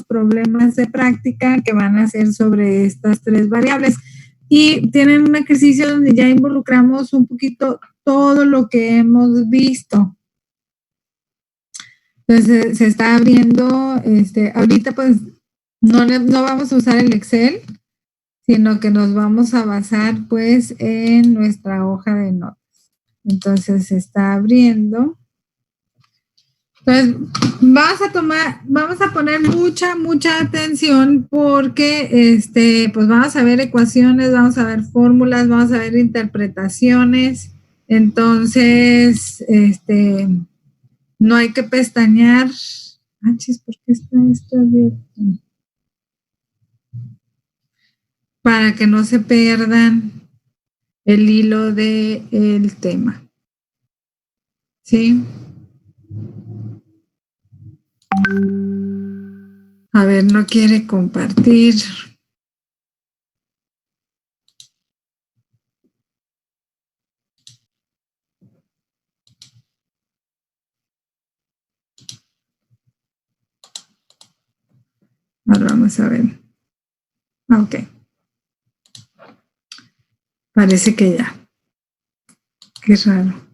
problemas de práctica que van a ser sobre estas tres variables. Y tienen un ejercicio donde ya involucramos un poquito todo lo que hemos visto. Entonces se está abriendo, ahorita pues no vamos a usar el Excel, sino que nos vamos a basar pues en nuestra hoja de notas. Entonces se está abriendo. Entonces vamos a poner mucha atención porque pues vamos a ver ecuaciones, vamos a ver fórmulas, vamos a ver interpretaciones. Entonces, no hay que pestañear. ¿Por qué está esto abierto? Para que no se pierdan el hilo del tema. ¿Sí? A ver, no quiere compartir. Ahora vamos a ver. Ok. Parece que ya. Qué raro.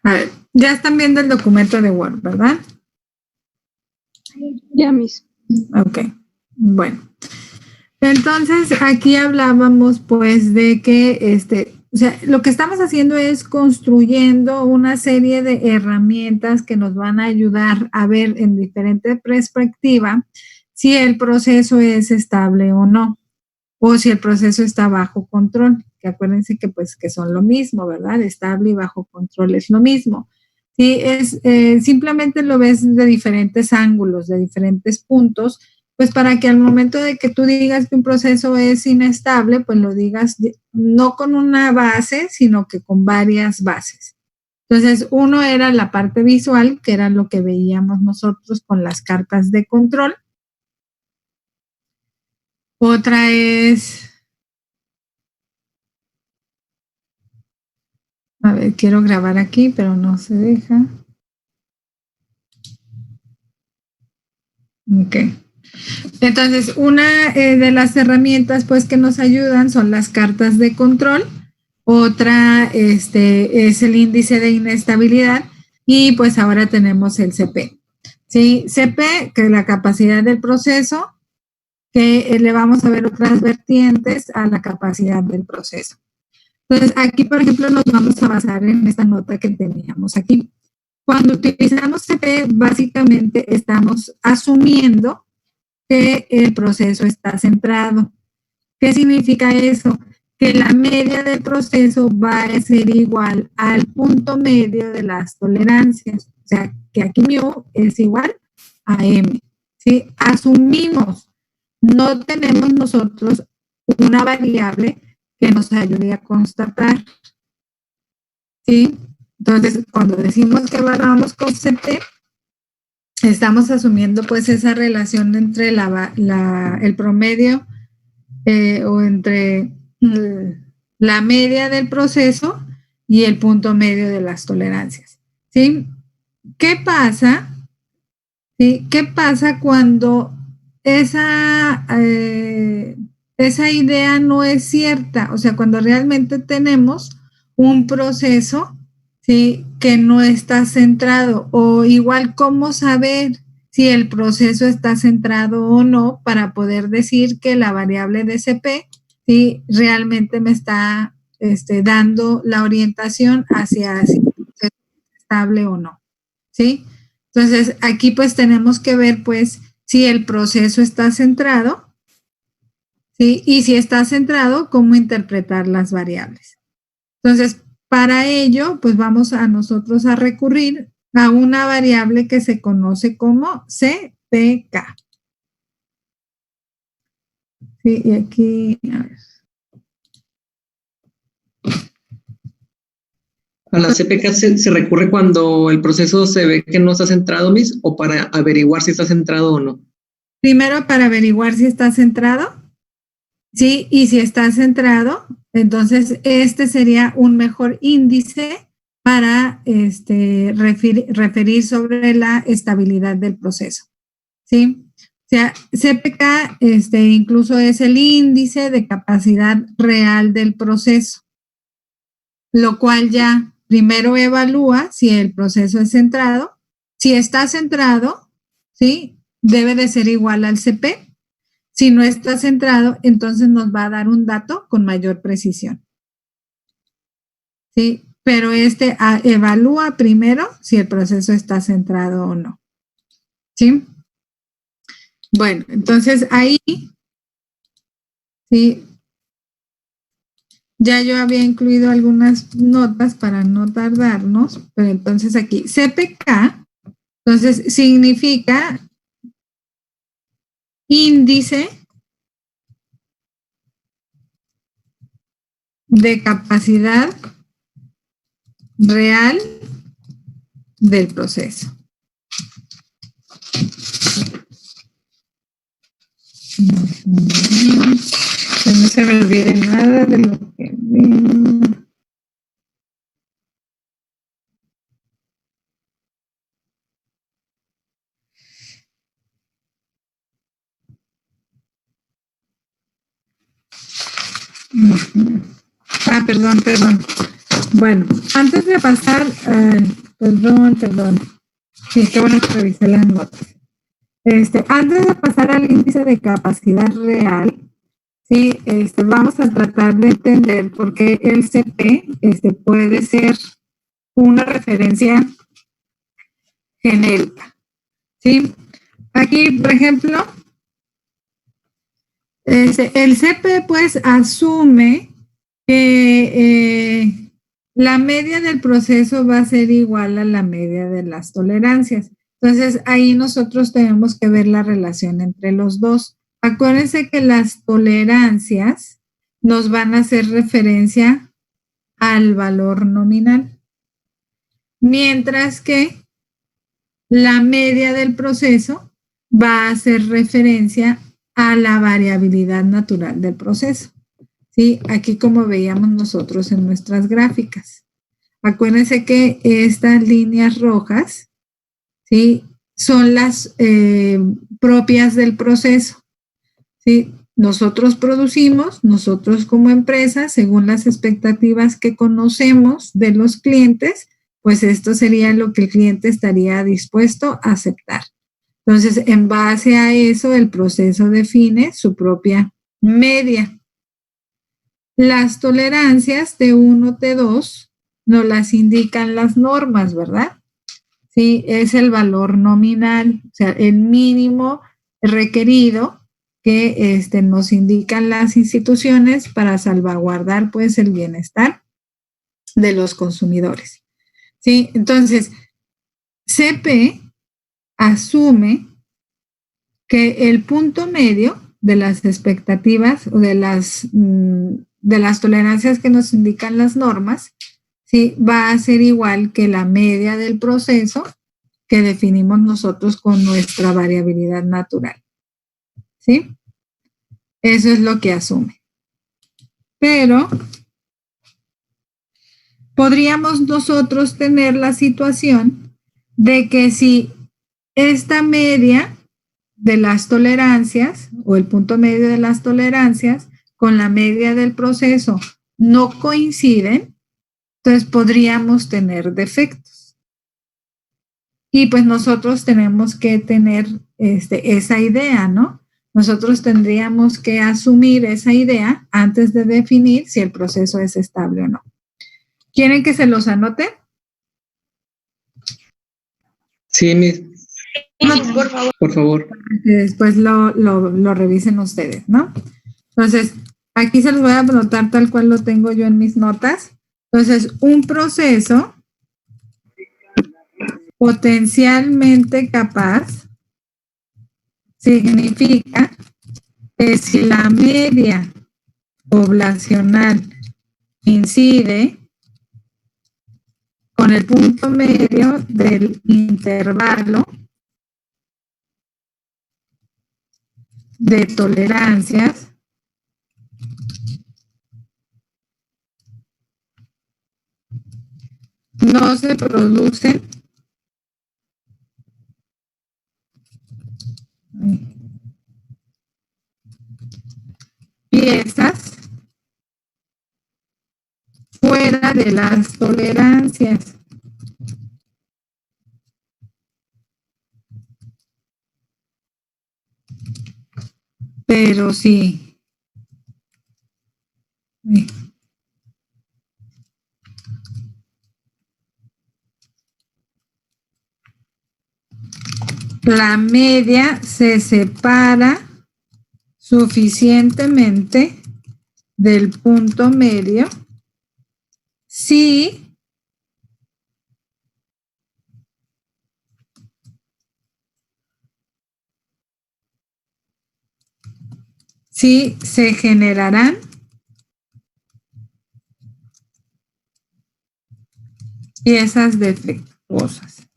A ver, ya están viendo el documento de Word, ¿verdad? Ya mismo. Ok, bueno. Entonces, aquí hablábamos pues de que lo que estamos haciendo es construyendo una serie de herramientas que nos van a ayudar a ver en diferente perspectiva si el proceso es estable o no, o si el proceso está bajo control, que acuérdense que pues que son lo mismo, ¿verdad? Estable y bajo control es lo mismo. Sí, simplemente lo ves de diferentes ángulos, de diferentes puntos, pues para que al momento de que tú digas que un proceso es inestable, pues lo digas no con una base, sino que con varias bases. Entonces, uno era la parte visual, que era lo que veíamos nosotros con las cartas de control. Otra es... A ver, quiero grabar aquí, pero no se deja. Ok. Entonces, una de las herramientas pues que nos ayudan son las cartas de control. Otra es el índice de inestabilidad y pues ahora tenemos el CP. ¿Sí? CP, que es la capacidad del proceso, que le vamos a ver otras vertientes a la capacidad del proceso. Entonces, aquí, por ejemplo, nos vamos a basar en esta nota que teníamos aquí. Cuando utilizamos CP, básicamente estamos asumiendo que el proceso está centrado. ¿Qué significa eso? Que la media del proceso va a ser igual al punto medio de las tolerancias. O sea, que aquí mu es igual a m. ¿Sí? Asumimos, no tenemos nosotros una variable que nos ayude a constatar. ¿Sí? Entonces, cuando decimos que evaluamos con CP, estamos asumiendo pues esa relación entre el promedio o entre la media del proceso y el punto medio de las tolerancias. ¿Sí? ¿Qué pasa? ¿Sí? ¿Qué pasa cuando esa idea no es cierta? O sea, cuando realmente tenemos un proceso, ¿sí?, que no está centrado, o igual cómo saber si el proceso está centrado o no para poder decir que la variable de CP, ¿sí?, realmente me está dando la orientación hacia si es estable o no, ¿sí? Entonces, aquí pues tenemos que ver pues si el proceso está centrado, ¿sí? Y si está centrado, cómo interpretar las variables. Entonces, para ello, pues vamos a nosotros a recurrir a una variable que se conoce como CPK. Sí, y aquí, a ver. ¿A la CPK se recurre cuando el proceso se ve que no está centrado, Miss, o para averiguar si está centrado o no? Primero para averiguar si está centrado, ¿sí? Y si está centrado, entonces este sería un mejor índice para referir sobre la estabilidad del proceso. ¿Sí? O sea, CPK incluso es el índice de capacidad real del proceso, lo cual ya primero evalúa si el proceso es centrado. Si está centrado, ¿sí? Debe de ser igual al CP. Si no está centrado, entonces nos va a dar un dato con mayor precisión. ¿Sí? Pero evalúa primero si el proceso está centrado o no. ¿Sí? Bueno, entonces ahí, sí, ya yo había incluido algunas notas para no tardarnos, pero entonces aquí, CPK, entonces significa índice de capacidad real del proceso. Que no se me olvide nada de lo que vi. Perdón. Bueno, antes de pasar, perdón. Sí, qué bueno que revisé las notas. Antes de pasar al índice de capacidad real, sí, vamos a tratar de entender por qué el CP puede ser una referencia genérica. ¿Sí? Aquí, por ejemplo, el CP pues asume que la media del proceso va a ser igual a la media de las tolerancias. Entonces, ahí nosotros tenemos que ver la relación entre los dos. Acuérdense que las tolerancias nos van a hacer referencia al valor nominal, mientras que la media del proceso va a hacer referencia a la variabilidad natural del proceso. ¿Sí? Aquí como veíamos nosotros en nuestras gráficas. Acuérdense que estas líneas rojas, ¿sí? Son las propias del proceso. ¿Sí? Nosotros producimos, nosotros como empresa, según las expectativas que conocemos de los clientes, pues esto sería lo que el cliente estaría dispuesto a aceptar. Entonces, en base a eso, el proceso define su propia media. Las tolerancias T1, T2 nos las indican las normas, ¿verdad? Sí, es el valor nominal, o sea, el mínimo requerido que nos indican las instituciones para salvaguardar pues el bienestar de los consumidores. ¿Sí? Entonces, CP asume que el punto medio de las expectativas o de las tolerancias que nos indican las normas, ¿sí? Va a ser igual que la media del proceso que definimos nosotros con nuestra variabilidad natural. ¿Sí? Eso es lo que asume. Pero podríamos nosotros tener la situación de que si esta media de las tolerancias o el punto medio de las tolerancias con la media del proceso no coinciden, entonces podríamos tener defectos. Y pues nosotros tenemos que tener esa idea, ¿no? Nosotros tendríamos que asumir esa idea antes de definir si el proceso es estable o no. ¿Quieren que se los anote? Sí, por favor. Por favor. Que después lo revisen ustedes, ¿no? Entonces, aquí se los voy a anotar tal cual lo tengo yo en mis notas. Entonces, un proceso potencialmente capaz significa que si la media poblacional incide con el punto medio del intervalo de tolerancias no se producen piezas fuera de las tolerancias. Pero sí. La media se separa suficientemente del punto medio si se generarán piezas defectuosas.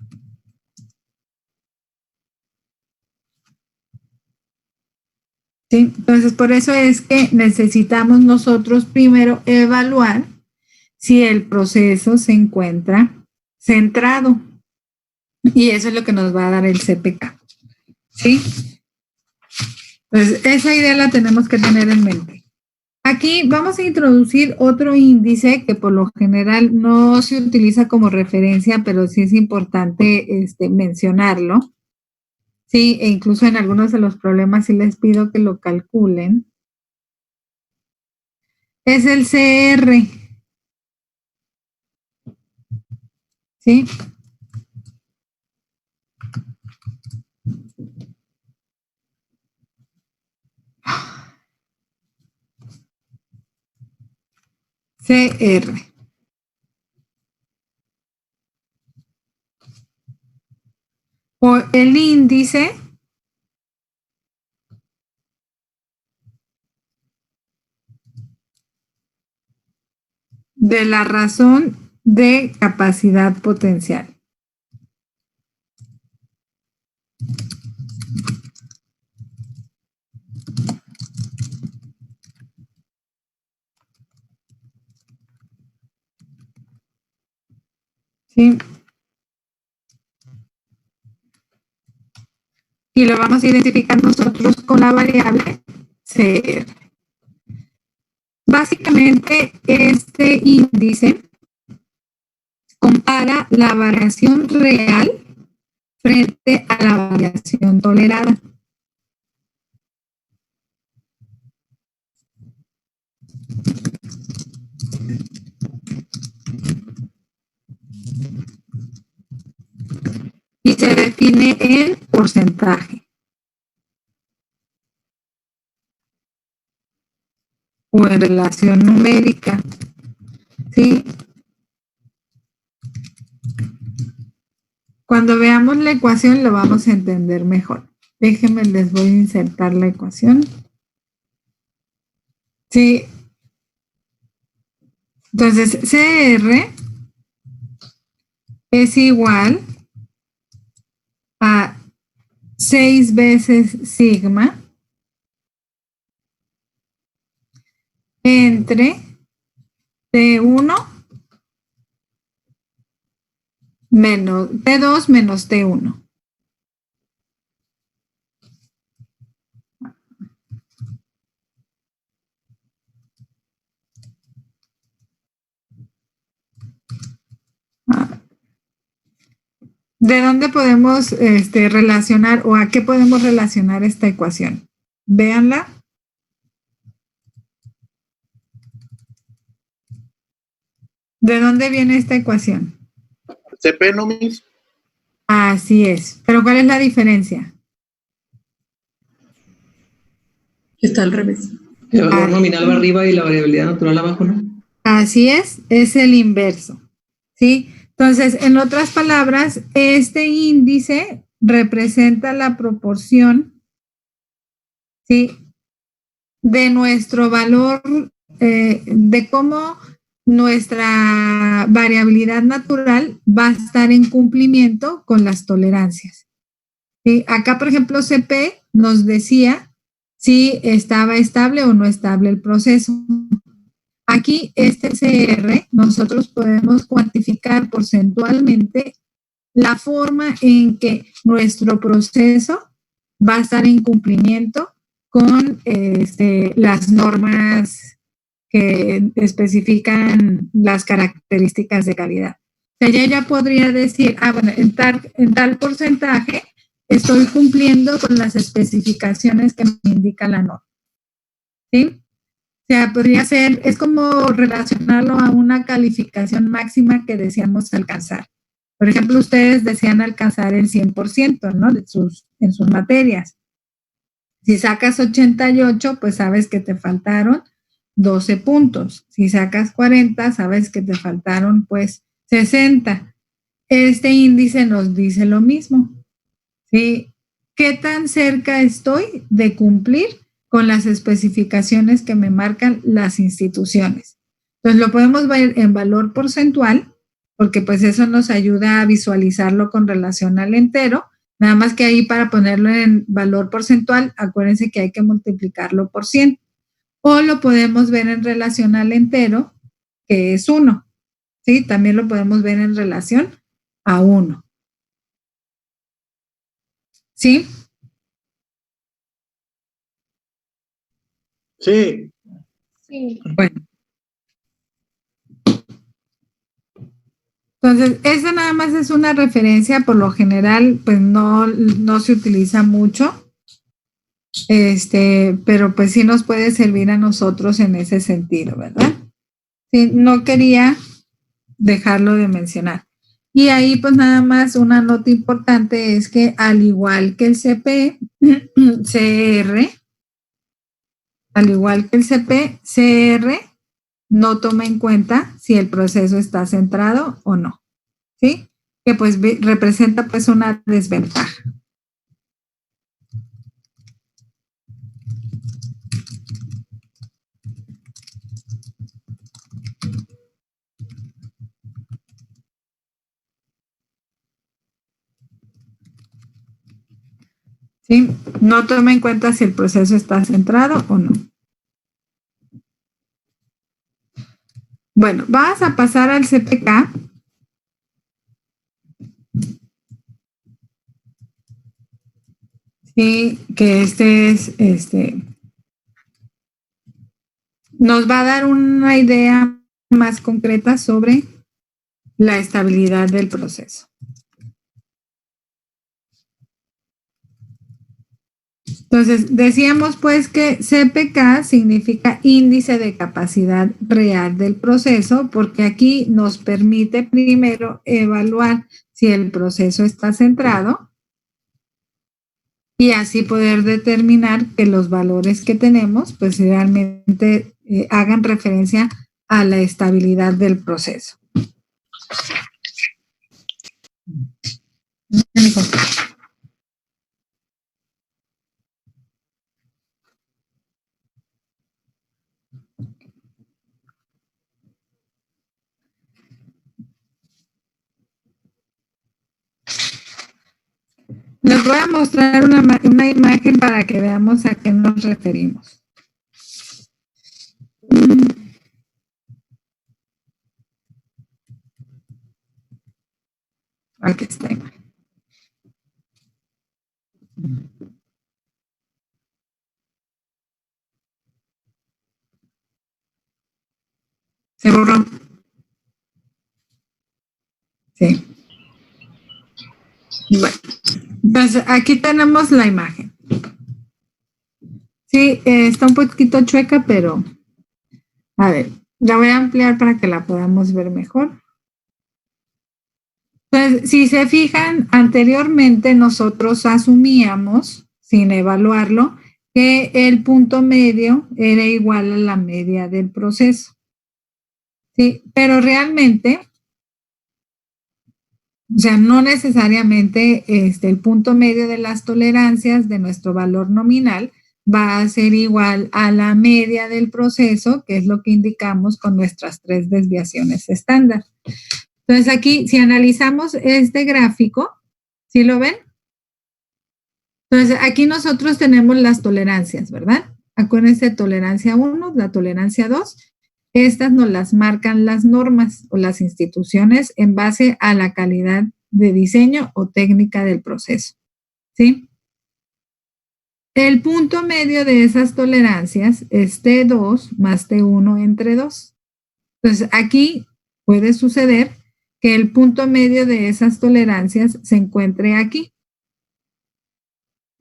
¿Sí? Entonces, por eso es que necesitamos nosotros primero evaluar si el proceso se encuentra centrado. Y eso es lo que nos va a dar el CPK. ¿Sí? Entonces, esa idea la tenemos que tener en mente. Aquí vamos a introducir otro índice que por lo general no se utiliza como referencia, pero sí es importante mencionarlo. Sí, e incluso en algunos de los problemas sí les pido que lo calculen. Es el CR. ¿Sí? CR. O el índice de la razón de capacidad potencial. ¿Sí? Y lo vamos a identificar nosotros con la variable CR. Básicamente, este índice compara la variación real frente a la variación tolerada. Y se define en porcentaje o en relación numérica. ¿Sí? Cuando veamos la ecuación lo vamos a entender mejor. Déjenme, les voy a insertar la ecuación. Sí. Entonces, CR es igual a 6 veces sigma entre T1 menos T2 menos T1. ¿De dónde podemos relacionar o a qué podemos relacionar esta ecuación? Véanla. ¿De dónde viene esta ecuación? CP, ¿no, Miss? Así es. ¿Pero cuál es la diferencia? Está al revés. El valor nominal va arriba y la variabilidad natural abajo, ¿no? Así es el inverso. ¿Sí? Entonces, en otras palabras, este índice representa la proporción, ¿sí?, de nuestro valor, de cómo nuestra variabilidad natural va a estar en cumplimiento con las tolerancias. ¿Sí? Acá, por ejemplo, CP nos decía si estaba estable o no estable el proceso. aquí este CR nosotros podemos cuantificar porcentualmente la forma en que nuestro proceso va a estar en cumplimiento con las normas que especifican las características de calidad. O sea, ya podría decir, bueno, en tal porcentaje estoy cumpliendo con las especificaciones que me indica la norma. ¿Sí? O sea, podría ser, es como relacionarlo a una calificación máxima que deseamos alcanzar. Por ejemplo, ustedes desean alcanzar el 100%, ¿no? En sus materias. Si sacas 88, pues sabes que te faltaron 12 puntos. Si sacas 40, sabes que te faltaron, pues, 60. Este índice nos dice lo mismo. ¿Sí? ¿Qué tan cerca estoy de cumplir con las especificaciones que me marcan las instituciones? Entonces, lo podemos ver en valor porcentual, porque pues eso nos ayuda a visualizarlo con relación al entero. Nada más que ahí para ponerlo en valor porcentual, acuérdense que hay que multiplicarlo por 100. O lo podemos ver en relación al entero, que es 1. ¿Sí? También lo podemos ver en relación a 1. ¿Sí? Sí. Sí. Bueno. Entonces, esa nada más es una referencia, por lo general, pues no se utiliza mucho, pero pues sí nos puede servir a nosotros en ese sentido, ¿verdad? Sí, no quería dejarlo de mencionar. Y ahí pues nada más una nota importante es que al igual que el CR no toma en cuenta si el proceso está centrado o no, ¿sí? Que pues representa pues una desventaja. ¿Sí? No toma en cuenta si el proceso está centrado o no. Bueno, vas a pasar al CPK. Sí, que nos va a dar una idea más concreta sobre la estabilidad del proceso. Entonces, decíamos pues que CPK significa índice de capacidad real del proceso, porque aquí nos permite primero evaluar si el proceso está centrado y así poder determinar que los valores que tenemos pues realmente hagan referencia a la estabilidad del proceso. Les voy a mostrar una imagen para que veamos a qué nos referimos. Aquí está. ¿Se borró? Sí. Bueno, entonces aquí tenemos la imagen. Sí, está un poquito chueca, pero a ver, la voy a ampliar para que la podamos ver mejor. Entonces, si se fijan, anteriormente nosotros asumíamos, sin evaluarlo, que el punto medio era igual a la media del proceso. Sí, pero realmente, o sea, no necesariamente el punto medio de las tolerancias de nuestro valor nominal va a ser igual a la media del proceso, que es lo que indicamos con nuestras 3 desviaciones estándar. Entonces aquí, si analizamos este gráfico, ¿sí lo ven? Entonces aquí nosotros tenemos las tolerancias, ¿verdad? Acuérdense, tolerancia 1, la tolerancia 2 Estas nos las marcan las normas o las instituciones en base a la calidad de diseño o técnica del proceso, ¿sí? El punto medio de esas tolerancias es T2 más T1 entre 2. Entonces, aquí puede suceder que el punto medio de esas tolerancias se encuentre aquí.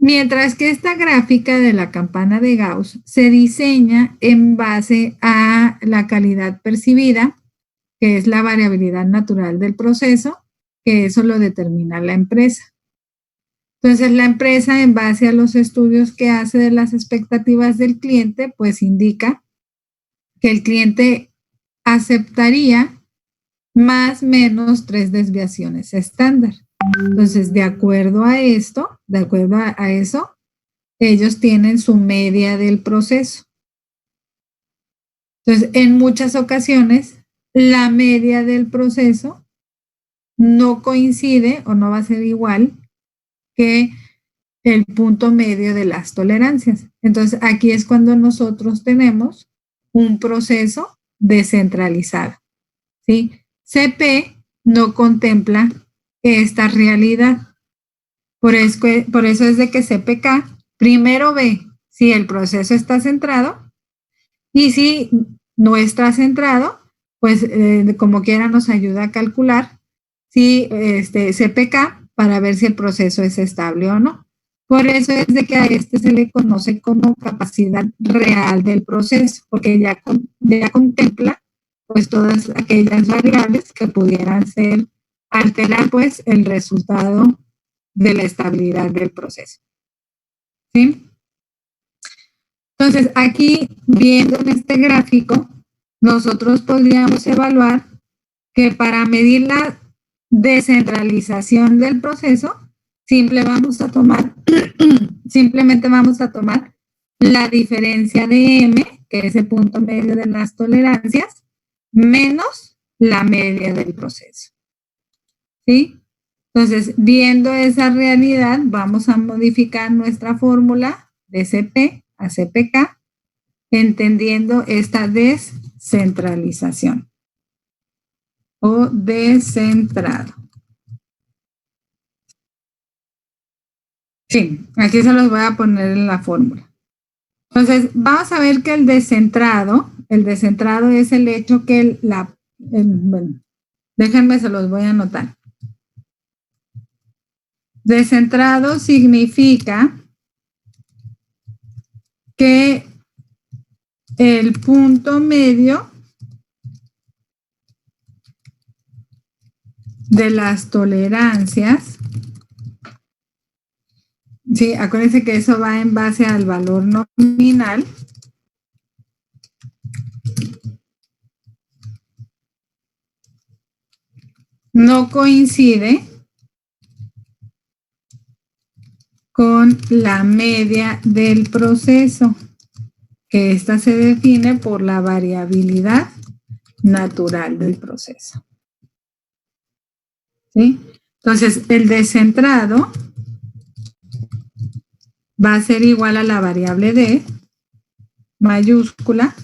Mientras que esta gráfica de la campana de Gauss se diseña en base a la calidad percibida, que es la variabilidad natural del proceso, que eso lo determina la empresa. Entonces, la empresa, en base a los estudios que hace de las expectativas del cliente, pues indica que el cliente aceptaría más o menos 3 desviaciones estándar. Entonces, de acuerdo a esto, de acuerdo a eso, ellos tienen su media del proceso. Entonces, en muchas ocasiones, la media del proceso no coincide o no va a ser igual que el punto medio de las tolerancias. Entonces, aquí es cuando nosotros tenemos un proceso descentralizado, ¿sí? CP no contempla esta realidad. Por eso es de que CPK primero ve si el proceso está centrado y si no está centrado, pues como quiera nos ayuda a calcular si CPK para ver si el proceso es estable o no. Por eso es de que a este se le conoce como capacidad real del proceso, porque ya contempla pues todas aquellas variables que pudieran ser alterar pues el resultado de la estabilidad del proceso. ¿Sí? Entonces, aquí, viendo en este gráfico, nosotros podríamos evaluar que para medir la descentralización del proceso, simplemente vamos a tomar la diferencia de M, que es el punto medio de las tolerancias, menos la media del proceso. ¿Sí? Entonces, viendo esa realidad, vamos a modificar nuestra fórmula de CP a CPK, entendiendo esta descentralización o descentrado. Sí, aquí se los voy a poner en la fórmula. Entonces, vamos a ver que el descentrado es el hecho que bueno, déjenme, se los voy a anotar. Descentrado significa que el punto medio de las tolerancias, sí, acuérdense que eso va en base al valor nominal, no coincide con la media del proceso, que esta se define por la variabilidad natural del proceso. ¿Sí? Entonces, el descentrado va a ser igual a la variable D mayúscula,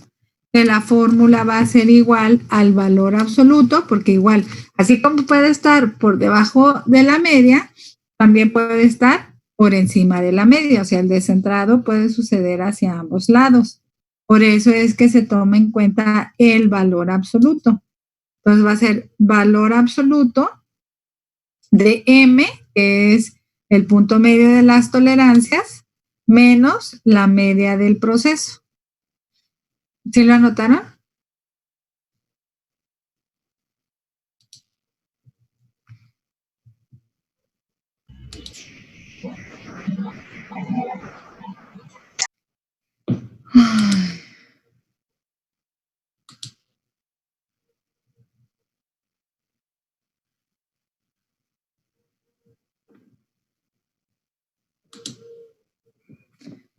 que la fórmula va a ser igual al valor absoluto, porque igual, así como puede estar por debajo de la media, también puede estar por encima de la media, o sea, el descentrado puede suceder hacia ambos lados. Por eso es que se toma en cuenta el valor absoluto. Entonces va a ser valor absoluto de M, que es el punto medio de las tolerancias, menos la media del proceso. ¿Sí lo anotaron?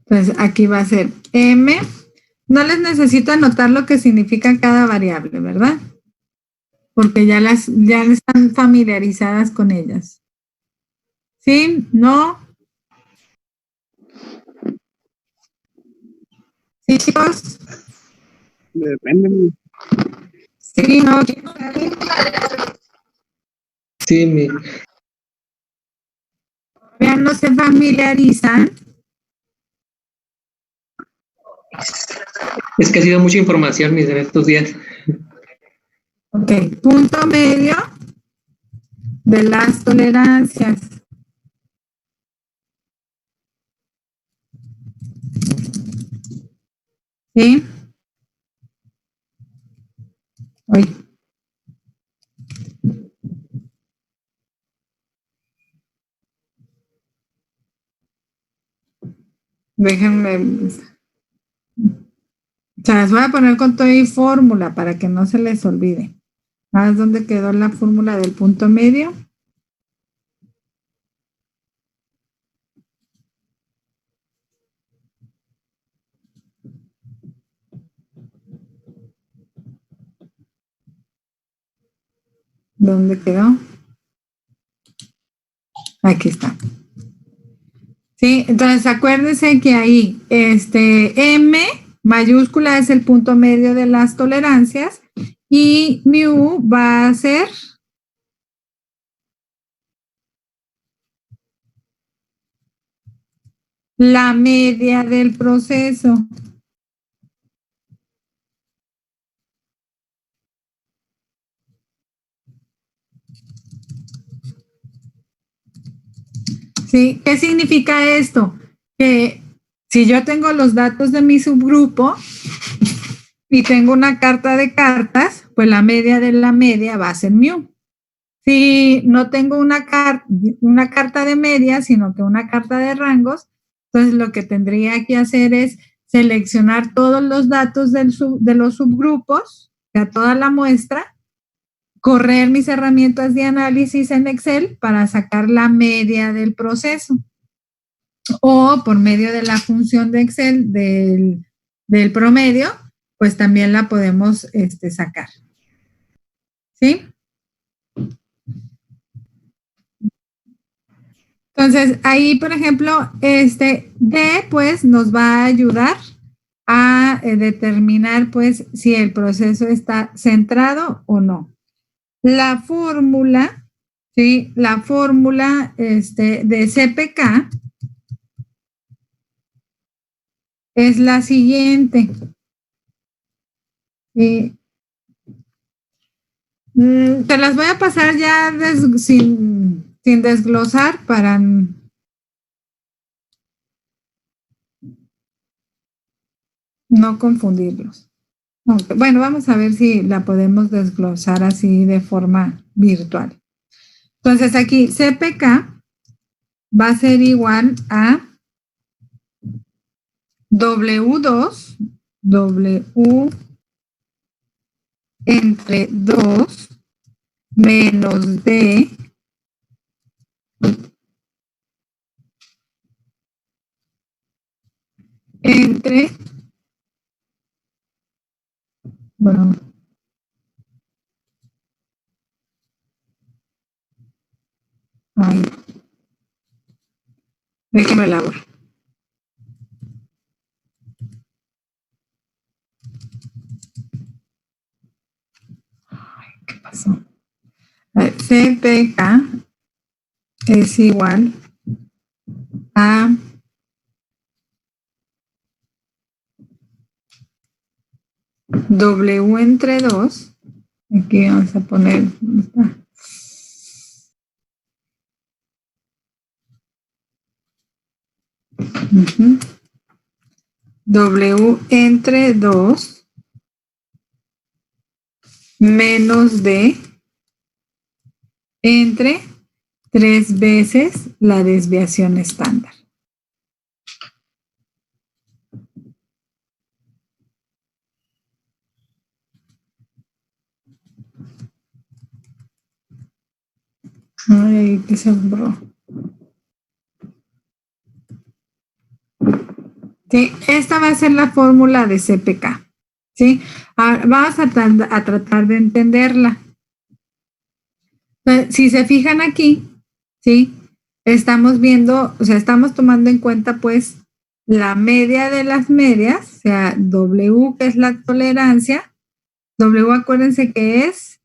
Entonces, aquí va a ser M. No les necesito anotar lo que significa cada variable, ¿verdad? Porque ya están familiarizadas con ellas. ¿Sí? ¿No? ¿Sí, chicos? Depende. Sí, no, Sí, ya no se familiarizan. es que ha sido mucha información, mis, en estos días. Ok, punto medio de las tolerancias. ¿Sí? Oye. Déjenme. Se las voy a poner con toda y fórmula para que no se les olvide. ¿Sabes dónde quedó la fórmula del punto medio? ¿Dónde quedó? Aquí está. Sí, entonces acuérdense que ahí M mayúscula es el punto medio de las tolerancias y mu va a ser la media del proceso. ¿Sí? ¿Qué significa esto? Que si yo tengo los datos de mi subgrupo y tengo una carta de cartas, pues la media de la media va a ser mu. Si no tengo una carta de media, sino que una carta de rangos, entonces lo que tendría que hacer es seleccionar todos los datos de los subgrupos, o sea, toda la muestra, correr mis herramientas de análisis en Excel para sacar la media del proceso. O por medio de la función de Excel del promedio, pues también la podemos sacar. ¿Sí? Entonces, ahí, por ejemplo, D, pues, nos va a ayudar a determinar, pues, si el proceso está centrado o no. La fórmula, ¿sí? La fórmula de CPK es la siguiente. Te las voy a pasar ya sin desglosar para no confundirlos. Okay. Bueno, vamos a ver si la podemos desglosar así de forma virtual. Entonces aquí CPK va a ser igual a W2, W entre 2 menos D entre, bueno, ay, déjeme elaborar. Ay, ¿qué pasó? CPK es igual a W entre 2. Aquí vamos a poner. W entre 2 menos D entre 3 veces la desviación estándar. Ay, ¿qué se borró? Sí, esta va a ser la fórmula de CPK. ¿Sí? Ahora, vamos a tratar de entenderla. Entonces, si se fijan aquí, ¿sí? Estamos viendo, o sea, estamos tomando en cuenta, pues, la media de las medias, o sea, W, que es la tolerancia, W acuérdense que es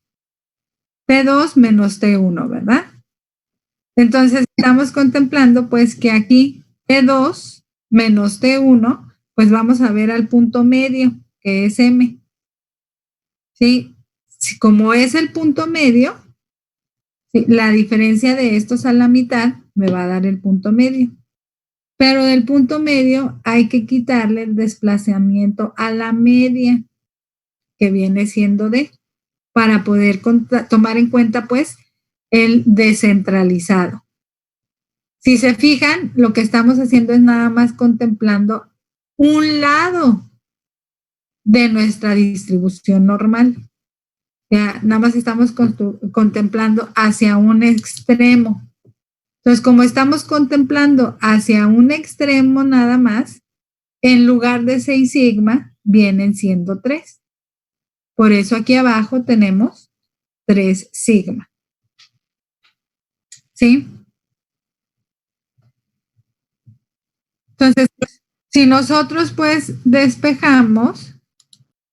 T2 menos T1, ¿verdad? Entonces estamos contemplando pues que aquí T2 menos T1, pues vamos a ver al punto medio, que es M. ¿Sí? Como es el punto medio, ¿sí? La diferencia de estos a la mitad me va a dar el punto medio. Pero del punto medio hay que quitarle el desplazamiento a la media, que viene siendo D, para poder tomar en cuenta pues el descentralizado. Si se fijan, lo que estamos haciendo es nada más contemplando un lado de nuestra distribución normal. Ya, nada más estamos contemplando hacia un extremo. Entonces, como estamos contemplando hacia un extremo nada más, en lugar de 6 sigma, vienen siendo 3. Por eso aquí abajo tenemos 3 sigma. ¿Sí? Entonces, si nosotros pues despejamos,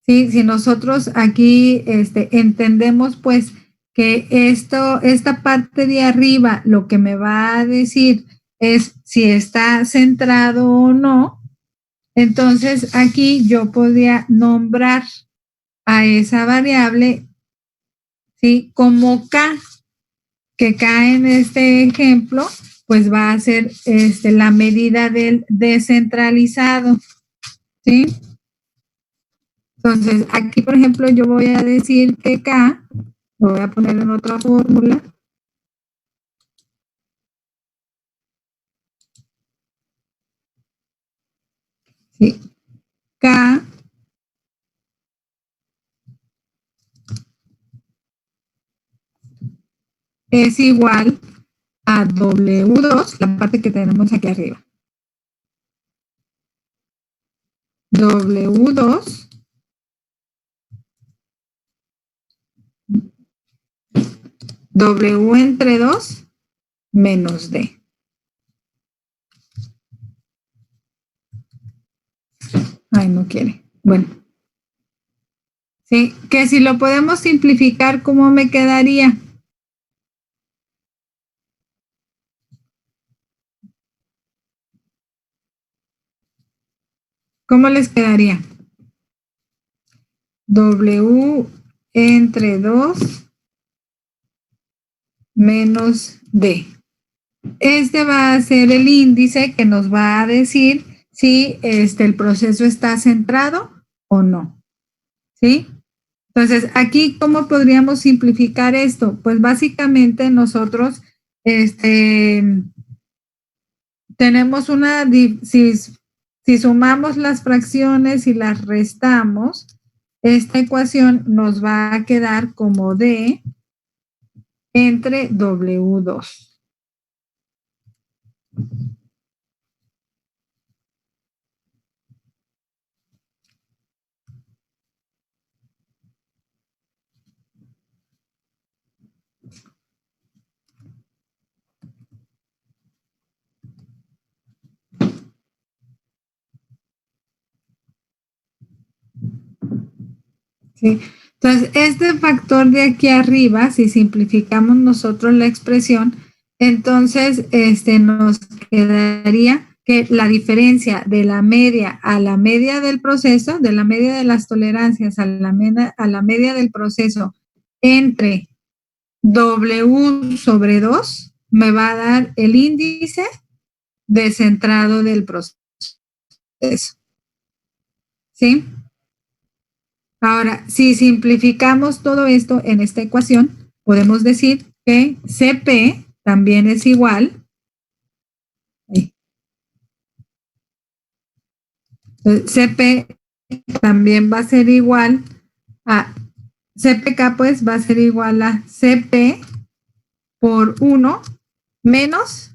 ¿sí? Si nosotros aquí entendemos pues que esta parte de arriba lo que me va a decir es si está centrado o no, entonces aquí yo podría nombrar a esa variable, ¿sí? Como K, que K en este ejemplo pues va a ser la medida del descentralizado, ¿sí? Entonces, aquí, por ejemplo, yo voy a decir que K, lo voy a poner en otra fórmula. Sí. K es igual a W2, la parte que tenemos aquí arriba. W2 W entre 2 menos D. Ay, no quiere. Bueno. Sí, que si lo podemos simplificar, ¿cómo me quedaría? ¿Cómo les quedaría? W entre 2 menos D. Este va a ser el índice que nos va a decir si el proceso está centrado o no. ¿Sí? Entonces, aquí, ¿cómo podríamos simplificar esto? Pues básicamente nosotros tenemos si sumamos las fracciones y las restamos, esta ecuación nos va a quedar como D entre W2. ¿Sí? Entonces, este factor de aquí arriba, si simplificamos nosotros la expresión, entonces nos quedaría que la diferencia de la media a la media del proceso, de la media de las tolerancias a la media del proceso entre W sobre 2 me va a dar el índice descentrado del proceso. ¿Sí? Ahora, si simplificamos todo esto en esta ecuación, podemos decir que CP también es igual. CP también va a ser igual a CPK, pues va a ser igual a CP por 1 menos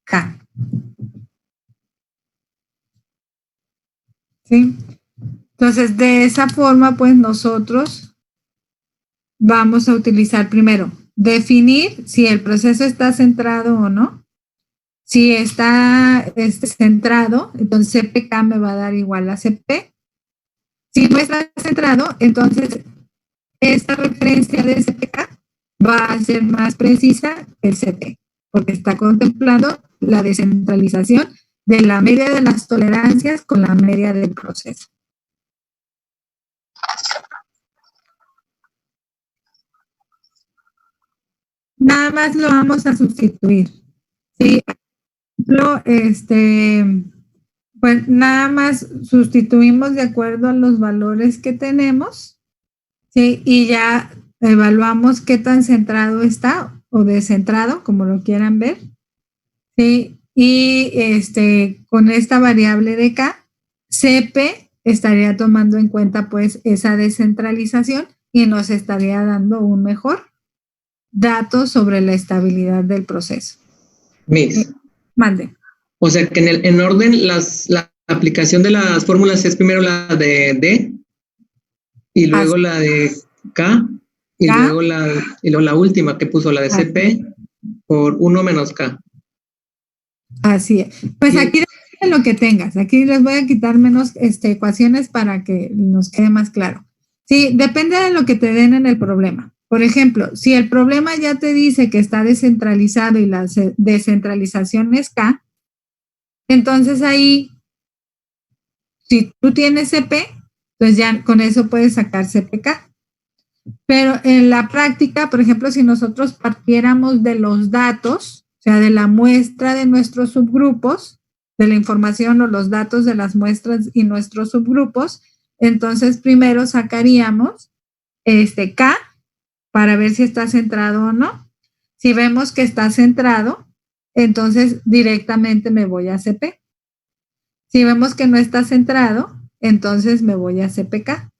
K. ¿Sí? Entonces, de esa forma, pues nosotros vamos a utilizar primero, definir si el proceso está centrado o no. Si está centrado, entonces CPK me va a dar igual a CP. Si no está centrado, entonces esta referencia de CPK va a ser más precisa que el CP, porque está contemplando la descentralización de la media de las tolerancias con la media del proceso. Nada más lo vamos a sustituir. ¿Sí? Pues nada más sustituimos de acuerdo a los valores que tenemos, ¿sí? Y ya evaluamos qué tan centrado está o descentrado, como lo quieran ver, ¿sí? Y con esta variable de K, CP estaría tomando en cuenta pues esa descentralización y nos estaría dando un mejor dato sobre la estabilidad del proceso. Miss. Mande. O sea que en orden la aplicación de las fórmulas es primero la de D y luego la de K y luego la última que puso la de CP por 1 menos K. Así es. Pues aquí depende de lo que tengas. Aquí les voy a quitar menos ecuaciones para que nos quede más claro. Sí, depende de lo que te den en el problema. Por ejemplo, si el problema ya te dice que está descentralizado y la descentralización es K, entonces ahí, si tú tienes CP, pues ya con eso puedes sacar CPK. Pero en la práctica, por ejemplo, si nosotros partiéramos de los datos, o sea, de la muestra de nuestros subgrupos, de la información o los datos de las muestras y nuestros subgrupos, entonces primero sacaríamos K para ver si está centrado o no. Si vemos que está centrado, entonces directamente me voy a CP. Si vemos que no está centrado, entonces me voy a CPK.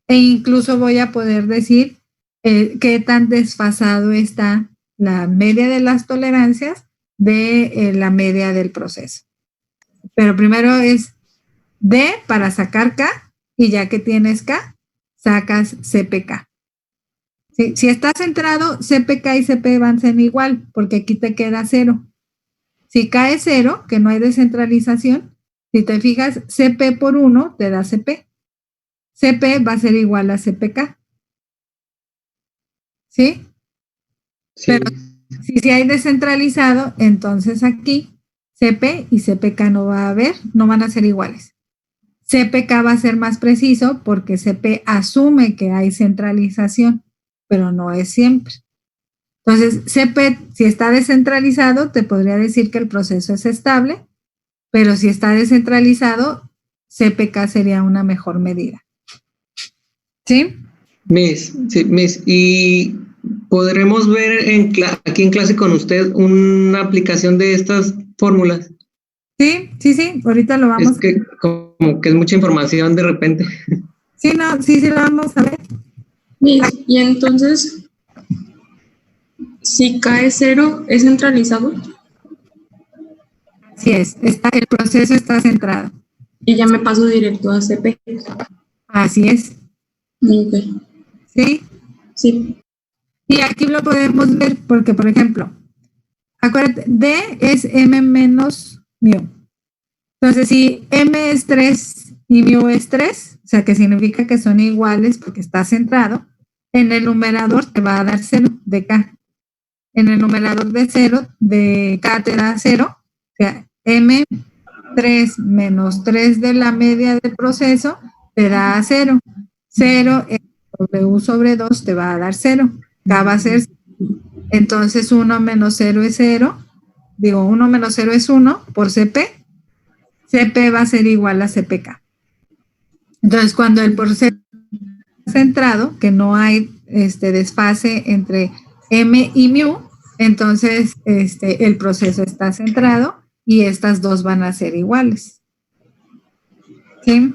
E incluso voy a poder decir qué tan desfasado está la media de las tolerancias de la media del proceso. Pero primero es D para sacar K y ya que tienes K, sacas CPK. ¿Sí? Si está centrado, CPK y CP van a ser igual porque aquí te queda 0. Si K es 0, que no hay descentralización, si te fijas, CP por 1 te da CP. CP va a ser igual a CPK. ¿Sí? Sí. Pero si hay descentralizado, entonces aquí CP y CPK no va a haber, no van a ser iguales. CPK va a ser más preciso porque CP asume que hay centralización, pero no es siempre. Entonces, CP, si está descentralizado, te podría decir que el proceso es estable, pero si está descentralizado, CPK sería una mejor medida. ¿Sí? Miss, y podremos ver aquí en clase con usted una aplicación de estas fórmulas. Sí, ahorita lo vamos. Es que como que es mucha información de repente. Sí, lo vamos a ver. Miss, y entonces, si K es 0, ¿es centralizado? Así es, el proceso está centrado. Y ya me paso directo a CP. Así es. Okay. ¿Sí? Sí. Y aquí lo podemos ver porque, por ejemplo, acuérdate, D es M menos mu. Entonces, si M es 3 y mu es 3, o sea, que significa que son iguales porque está centrado, en el numerador te va a dar 0 de K. En el numerador de 0, de K te da 0, o sea, M3 menos 3 de la media del proceso te da 0. 0 W sobre 2 te va a dar 0. K va a ser 0. Entonces 1 menos 0 es 0. 1 menos 0 es 1 por CP. CP va a ser igual a CPK. Entonces cuando el proceso está centrado, que no hay desfase entre M y mu, entonces el proceso está centrado y estas dos van a ser iguales. ¿Sí?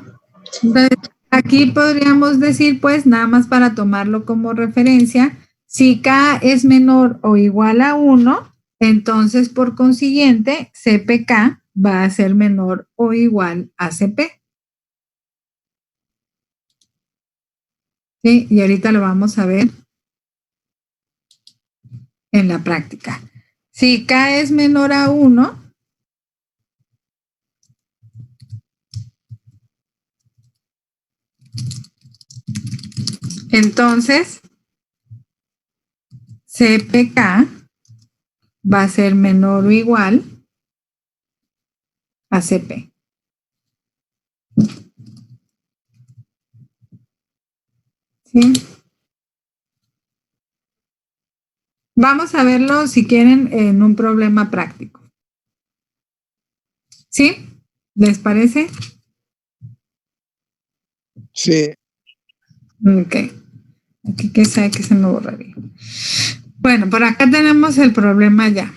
Entonces, aquí podríamos decir, pues, nada más para tomarlo como referencia, si K es menor o igual a 1, entonces, por consiguiente, CPK va a ser menor o igual a CP. ¿Sí? Y ahorita lo vamos a ver en la práctica. Si K es menor a 1, Entonces, CPK va a ser menor o igual a CP. ¿Sí? Vamos a verlo, si quieren, en un problema práctico. ¿Sí? ¿Les parece? Sí. Ok. Aquí que sabe que se me borraría. Bueno, por acá tenemos el problema ya.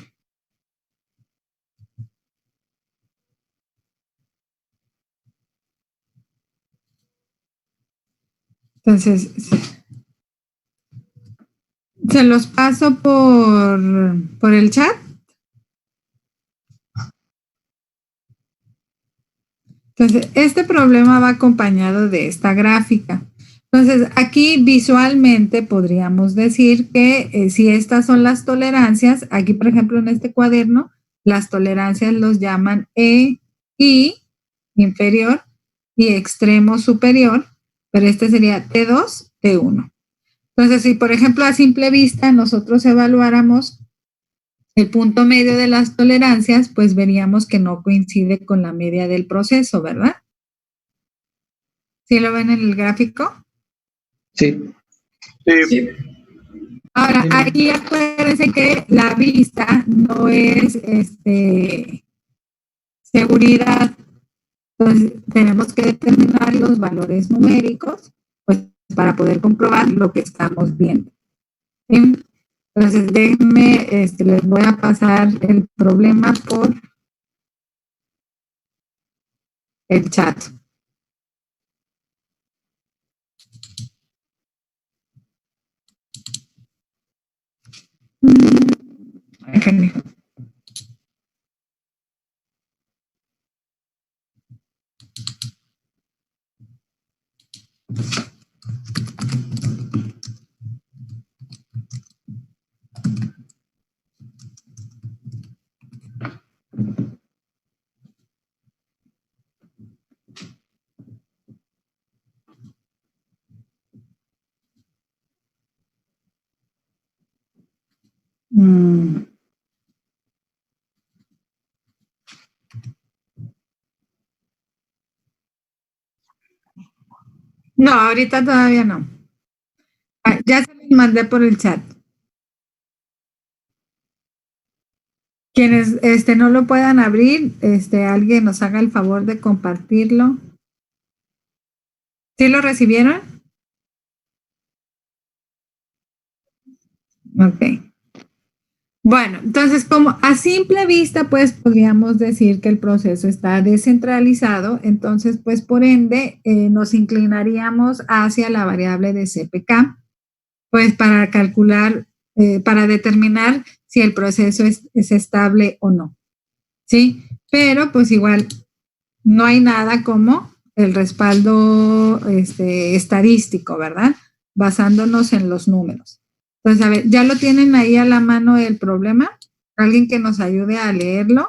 Entonces, se los paso por el chat. Entonces, este problema va acompañado de esta gráfica. Entonces, aquí visualmente podríamos decir que si estas son las tolerancias, aquí por ejemplo en este cuaderno, las tolerancias los llaman E, I, inferior, y extremo superior, pero este sería T2, T1. Entonces, si por ejemplo a simple vista nosotros evaluáramos el punto medio de las tolerancias, pues veríamos que no coincide con la media del proceso, ¿verdad? ¿Sí lo ven en el gráfico? Sí. Sí. Ahora, aquí acuérdense que la vista no es seguridad. Entonces, tenemos que determinar los valores numéricos, pues, para poder comprobar lo que estamos viendo. ¿Sí? Entonces, déjenme, les voy a pasar el problema por el chat. Déjenme. No, ahorita todavía no. Ya se los mandé por el chat. Quienes no lo puedan abrir, alguien nos haga el favor de compartirlo. ¿Sí lo recibieron? Ok. Bueno, entonces como a simple vista, pues podríamos decir que el proceso está descentralizado, entonces pues por ende nos inclinaríamos hacia la variable de CPK, pues para calcular, para determinar si el proceso es estable o no, ¿sí? Pero pues igual no hay nada como el respaldo estadístico, ¿verdad? Basándonos en los números. Entonces, a ver, ¿ya lo tienen ahí a la mano el problema? ¿Alguien que nos ayude a leerlo?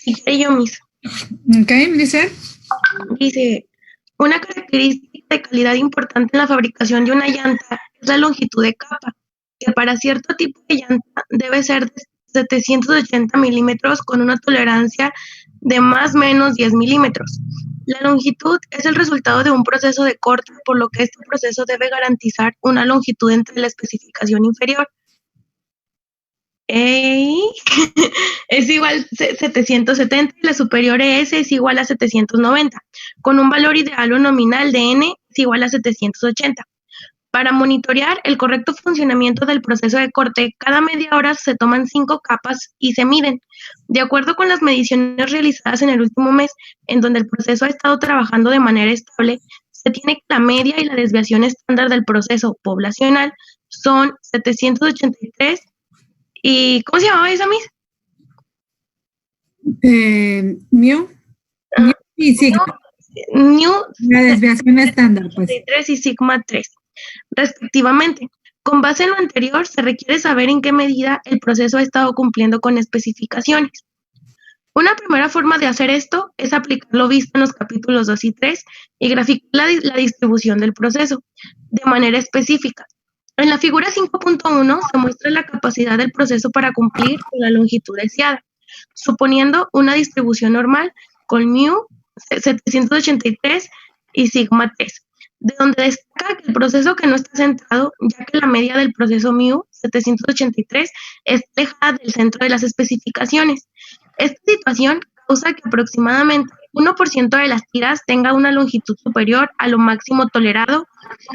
Sí, yo mismo. Ok, dice. Dice, una característica de calidad importante en la fabricación de una llanta es la longitud de capa, que para cierto tipo de llanta debe ser de 780 milímetros con una tolerancia de más o menos 10 milímetros. La longitud es el resultado de un proceso de corte, por lo que este proceso debe garantizar una longitud entre la especificación inferior. Es igual a 770 y la superior ES es igual a 790, con un valor ideal o nominal de N es igual a 780. Para monitorear el correcto funcionamiento del proceso de corte, cada media hora se toman 5 capas y se miden. De acuerdo con las mediciones realizadas en el último mes, en donde el proceso ha estado trabajando de manera estable, se tiene que la media y la desviación estándar del proceso poblacional son 783. ¿Y cómo se llamaba esa, Miss? Mu y sigma. New La desviación estándar, pues. 3 y sigma 3, respectivamente. Con base en lo anterior, se requiere saber en qué medida el proceso ha estado cumpliendo con especificaciones. Una primera forma de hacer esto es aplicar lo visto en los capítulos 2 y 3 y graficar la distribución del proceso de manera específica. En la figura 5.1 se muestra la capacidad del proceso para cumplir con la longitud deseada, suponiendo una distribución normal con mu 783 y sigma 3, de donde destaca que el proceso que no está centrado, ya que la media del proceso mu 783 es alejada del centro de las especificaciones. Esta situación causa que aproximadamente 1% de las tiras tenga una longitud superior a lo máximo tolerado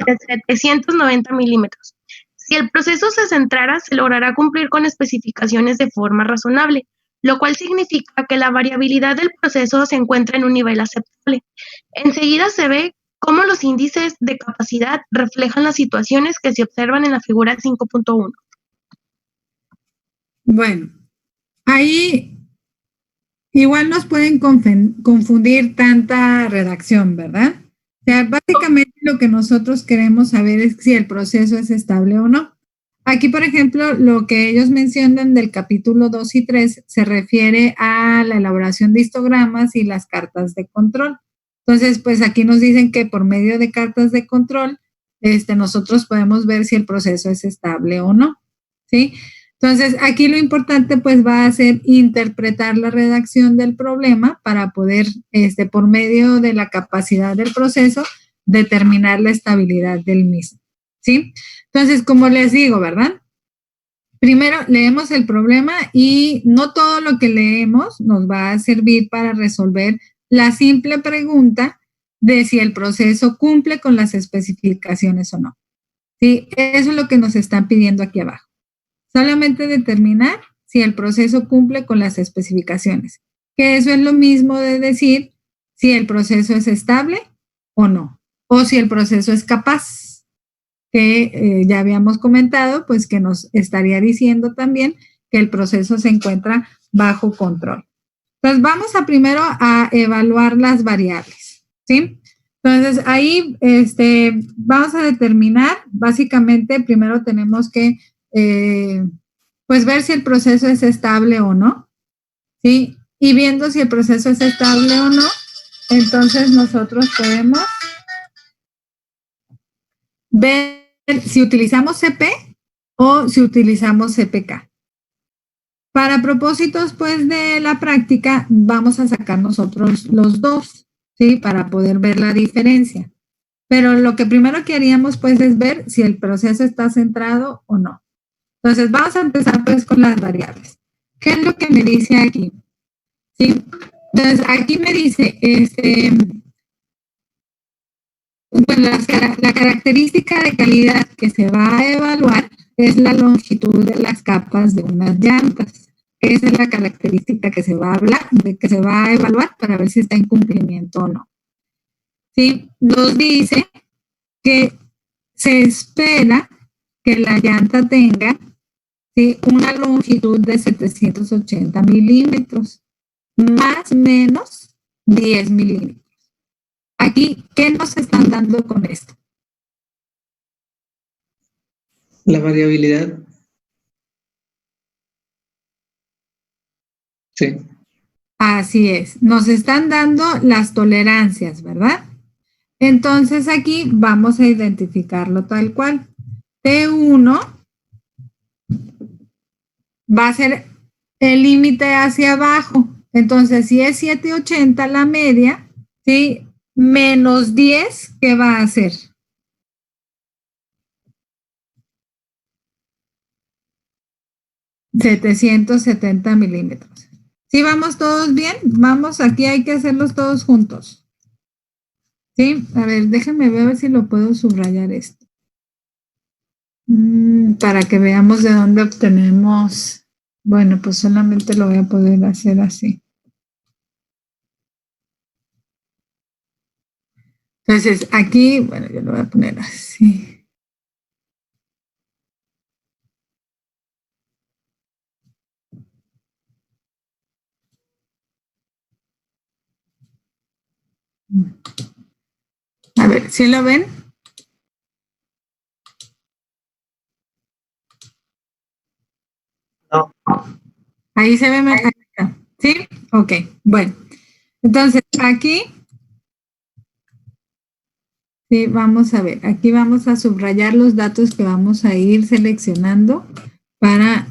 de 790 milímetros. Si el proceso se centrara, se logrará cumplir con especificaciones de forma razonable, lo cual significa que la variabilidad del proceso se encuentra en un nivel aceptable. Enseguida se ve cómo los índices de capacidad reflejan las situaciones que se observan en la figura 5.1. Bueno, ahí igual nos pueden confundir tanta redacción, ¿verdad? O sea, básicamente lo que nosotros queremos saber es si el proceso es estable o no. Aquí, por ejemplo, lo que ellos mencionan del capítulo 2 y 3 se refiere a la elaboración de histogramas y las cartas de control. Entonces, pues aquí nos dicen que por medio de cartas de control, nosotros podemos ver si el proceso es estable o no, ¿sí? Entonces, aquí lo importante pues va a ser interpretar la redacción del problema para poder, por medio de la capacidad del proceso, determinar la estabilidad del mismo, ¿sí? Entonces, como les digo, ¿verdad? Primero leemos el problema y no todo lo que leemos nos va a servir para resolver la simple pregunta de si el proceso cumple con las especificaciones o no, ¿sí? Eso es lo que nos están pidiendo aquí abajo. Solamente determinar si el proceso cumple con las especificaciones, que eso es lo mismo de decir si el proceso es estable o no, o si el proceso es capaz, que ya habíamos comentado, pues que nos estaría diciendo también que el proceso se encuentra bajo control. Entonces, vamos a primero a evaluar las variables, ¿sí? Entonces, ahí vamos a determinar, básicamente, primero tenemos que pues ver si el proceso es estable o no, ¿sí? Y viendo si el proceso es estable o no, entonces nosotros podemos ver si utilizamos CP o si utilizamos CPK. Para propósitos, pues, de la práctica, vamos a sacar nosotros los dos, ¿sí? Para poder ver la diferencia. Pero lo que primero que haríamos, pues, es ver si el proceso está centrado o no. Entonces, vamos a empezar pues con las variables. ¿Qué es lo que me dice aquí? ¿Sí? Entonces, aquí me dice, bueno, la característica de calidad que se va a evaluar es la longitud de las capas de unas llantas. Esa es la característica que se va a hablar, que se va a evaluar para ver si está en cumplimiento o no. ¿Sí? Nos dice que se espera que la llanta tenga, ¿sí?, una longitud de 780 milímetros, más o menos 10 milímetros. Aquí, ¿qué nos están dando con esto? La variabilidad. Sí. Así es, nos están dando las tolerancias, ¿verdad? Entonces aquí vamos a identificarlo tal cual. T1 va a ser el límite hacia abajo. Entonces, si es 780 la media, ¿sí? Menos 10, ¿qué va a hacer? $770 milímetros. ¿Sí vamos todos bien? Vamos, aquí hay que hacerlos todos juntos. ¿Sí? A ver, déjenme ver si lo puedo subrayar esto. Para que veamos de dónde obtenemos. Bueno, pues solamente lo voy a poder hacer así. Entonces, aquí, bueno, yo lo voy a poner así. A ver, ¿sí lo ven? No. Ahí se ve, ahí está. ¿Sí? ¿Sí? Ok, bueno. Entonces, aquí, sí, vamos a ver, aquí vamos a subrayar los datos que vamos a ir seleccionando para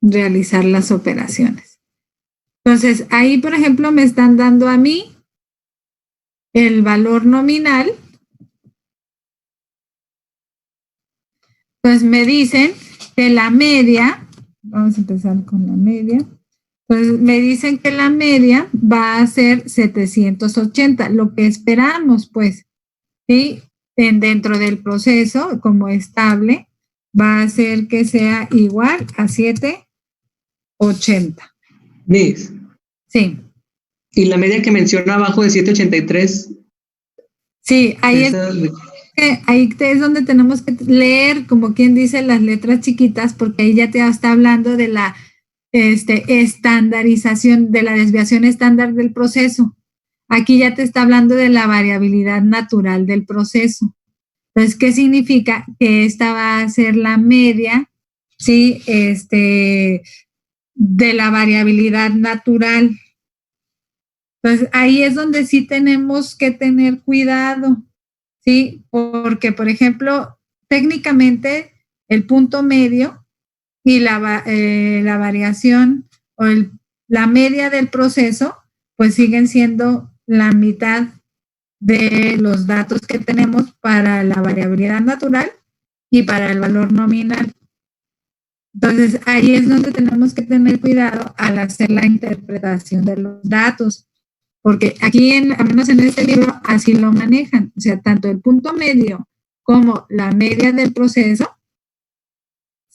realizar las operaciones. Entonces, ahí, por ejemplo, me están dando a mí el valor nominal. Entonces, me dicen que la media, vamos a empezar con la media. Pues me dicen que la media va a ser 780, lo que esperamos, pues, ¿sí? Dentro del proceso, como estable, va a ser que sea igual a 780. Miss. Sí. Y la media que menciona abajo de 783. Sí, ahí es donde tenemos que leer, como quien dice, las letras chiquitas, porque ahí ya te está hablando de la estandarización, de la desviación estándar del proceso. Aquí ya te está hablando de la variabilidad natural del proceso. Entonces, ¿qué significa? Que esta va a ser la media, ¿sí? De la variabilidad natural. Entonces, ahí es donde sí tenemos que tener cuidado, ¿sí? Porque, por ejemplo, técnicamente el punto medio y la variación o la media del proceso, pues siguen siendo la mitad de los datos que tenemos para la variabilidad natural y para el valor nominal. Entonces, ahí es donde tenemos que tener cuidado al hacer la interpretación de los datos, porque aquí, al menos en este libro, así lo manejan. O sea, tanto el punto medio como la media del proceso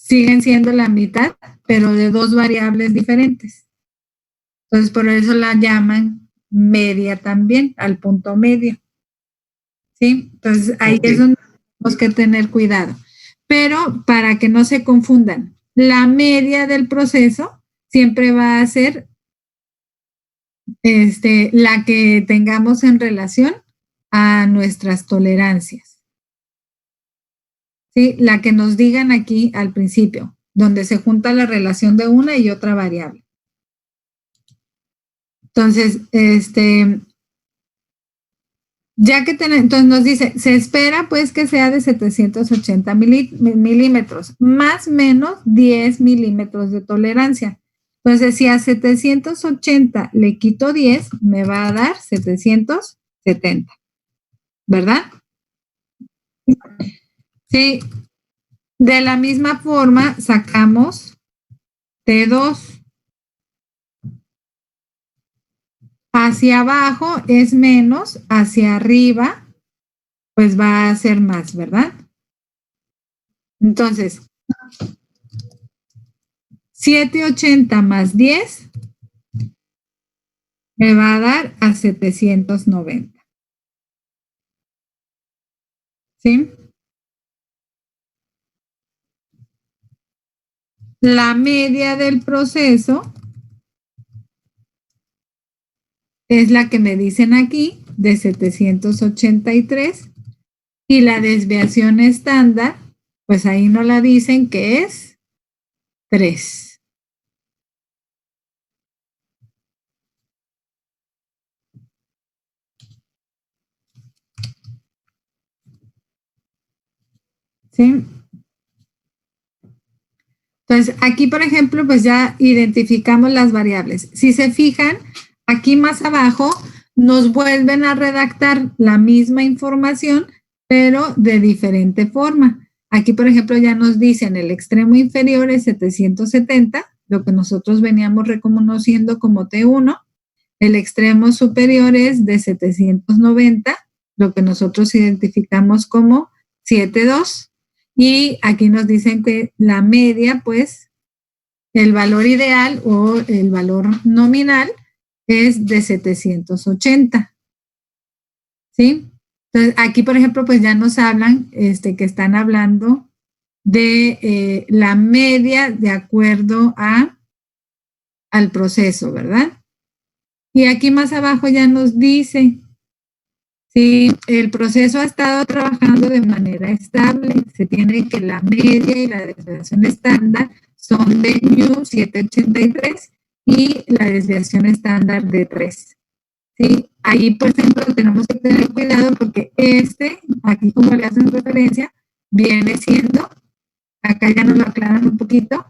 siguen siendo la mitad, pero de dos variables diferentes. Entonces, por eso la llaman media también, al punto medio. ¿Sí? Entonces, ahí es donde tenemos que tener cuidado. Pero para que no se confundan, la media del proceso siempre va a ser la que tengamos en relación a nuestras tolerancias. ¿Sí? La que nos digan aquí al principio, donde se junta la relación de una y otra variable. Entonces, ya que entonces nos dice, se espera pues que sea de 780 milímetros, más menos 10 milímetros de tolerancia. Entonces, si a 780 le quito 10, me va a dar 770, ¿verdad? Sí. De la misma forma, sacamos T2. Hacia abajo es menos, hacia arriba, pues va a ser más, ¿verdad? Entonces, 780 más 10 me va a dar a 790. ¿Sí? La media del proceso es la que me dicen aquí, de 783, y la desviación estándar, pues ahí no la dicen, que es 3. ¿Sí? Entonces, aquí, por ejemplo, pues ya identificamos las variables. Si se fijan, aquí más abajo nos vuelven a redactar la misma información, pero de diferente forma. Aquí, por ejemplo, ya nos dicen el extremo inferior es 770, lo que nosotros veníamos reconociendo como T1. El extremo superior es de 790, lo que nosotros identificamos como 7.2. Y aquí nos dicen que la media, pues, el valor ideal o el valor nominal es de 780. ¿Sí? Entonces, aquí, por ejemplo, pues ya nos hablan, que están hablando de la media de acuerdo al proceso, ¿verdad? Y aquí más abajo ya nos dice, si el proceso ha estado trabajando de manera estable, se tiene que la media y la desviación estándar son de μ 783 y la desviación estándar de 3. ¿Sí? Ahí, por ejemplo, tenemos que tener cuidado porque aquí como le hacen referencia, viene siendo, acá ya nos lo aclaran un poquito,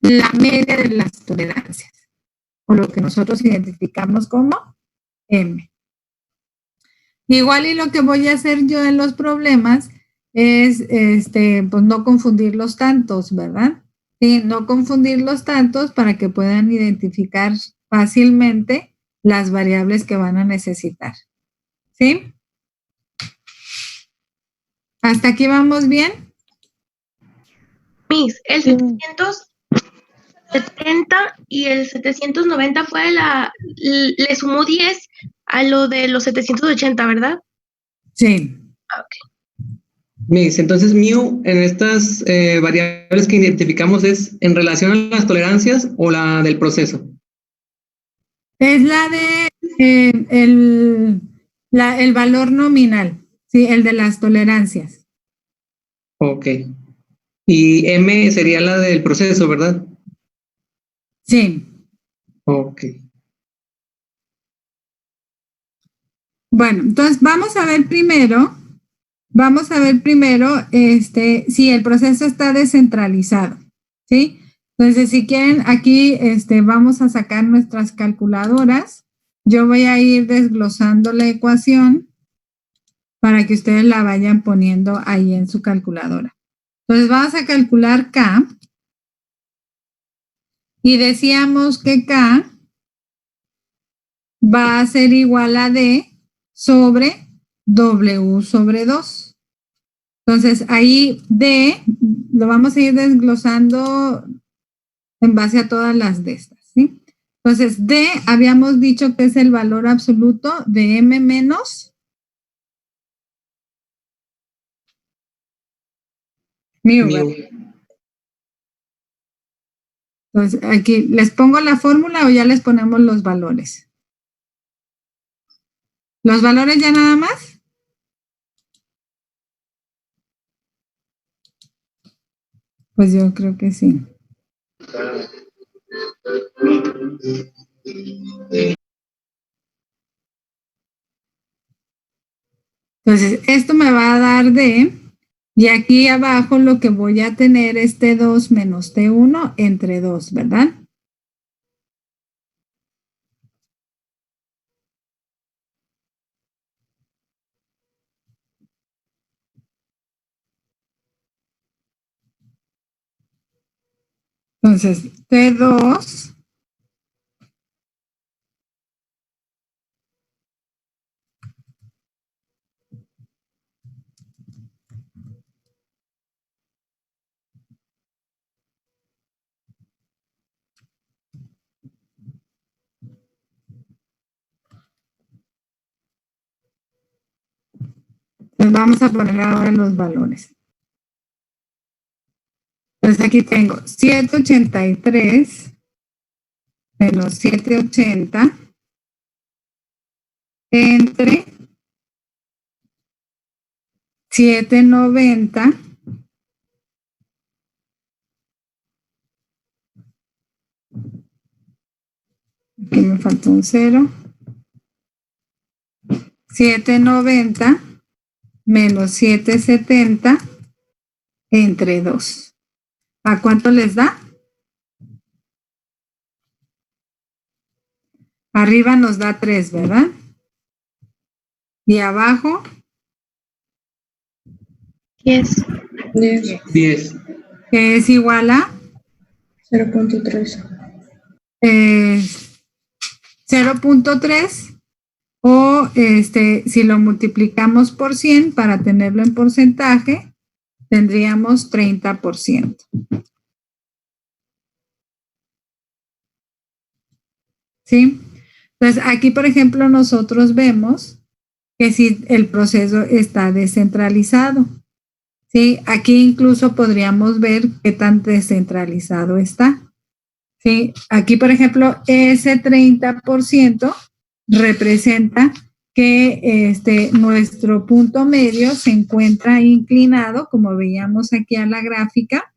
la media de las tolerancias, o lo que nosotros identificamos como M. Igual y lo que voy a hacer yo en los problemas es, pues no confundirlos tantos, ¿verdad? Sí, no confundirlos tantos para que puedan identificar fácilmente las variables que van a necesitar. ¿Sí? ¿Hasta aquí vamos bien? Miss, el 770 y el 790 le sumó 10 a lo de los 780, ¿verdad? Sí. Ok. Miss, entonces mu en estas variables que identificamos es en relación a las tolerancias o la del proceso. Es la de el valor nominal, sí, el de las tolerancias. Ok. Y M sería la del proceso, ¿verdad? Sí. Ok. Bueno, entonces vamos a ver primero si el proceso está descentralizado, ¿sí? Entonces, si quieren, aquí vamos a sacar nuestras calculadoras. Yo voy a ir desglosando la ecuación para que ustedes la vayan poniendo ahí en su calculadora. Entonces, vamos a calcular K. Y decíamos que K va a ser igual a D sobre W sobre 2. Entonces, ahí D lo vamos a ir desglosando en base a todas las de estas, ¿sí? Entonces, D habíamos dicho que es el valor absoluto de M menos mu. Entonces, aquí, ¿les pongo la fórmula o ya les ponemos los valores? ¿Los valores ya nada más? Pues yo creo que sí. Entonces, esto me va a dar D, y aquí abajo lo que voy a tener es T2 menos T1 entre 2, ¿verdad? Entonces, T2 pues vamos a poner ahora los valores. Entonces aquí tengo 783 menos 780 entre 790 aquí me faltó un 0, 790 menos 770 entre 2. ¿A cuánto les da? Arriba nos da 3, ¿verdad? Y abajo 10. 10. que es igual a 0.3. 0.3 o si lo multiplicamos por 100 para tenerlo en porcentaje, tendríamos 30%. ¿Sí? Entonces, aquí, por ejemplo, nosotros vemos que si el proceso está descentralizado, ¿sí? Aquí incluso podríamos ver qué tan descentralizado está. ¿Sí? Aquí, por ejemplo, ese 30% representa que nuestro punto medio se encuentra inclinado, como veíamos aquí a la gráfica,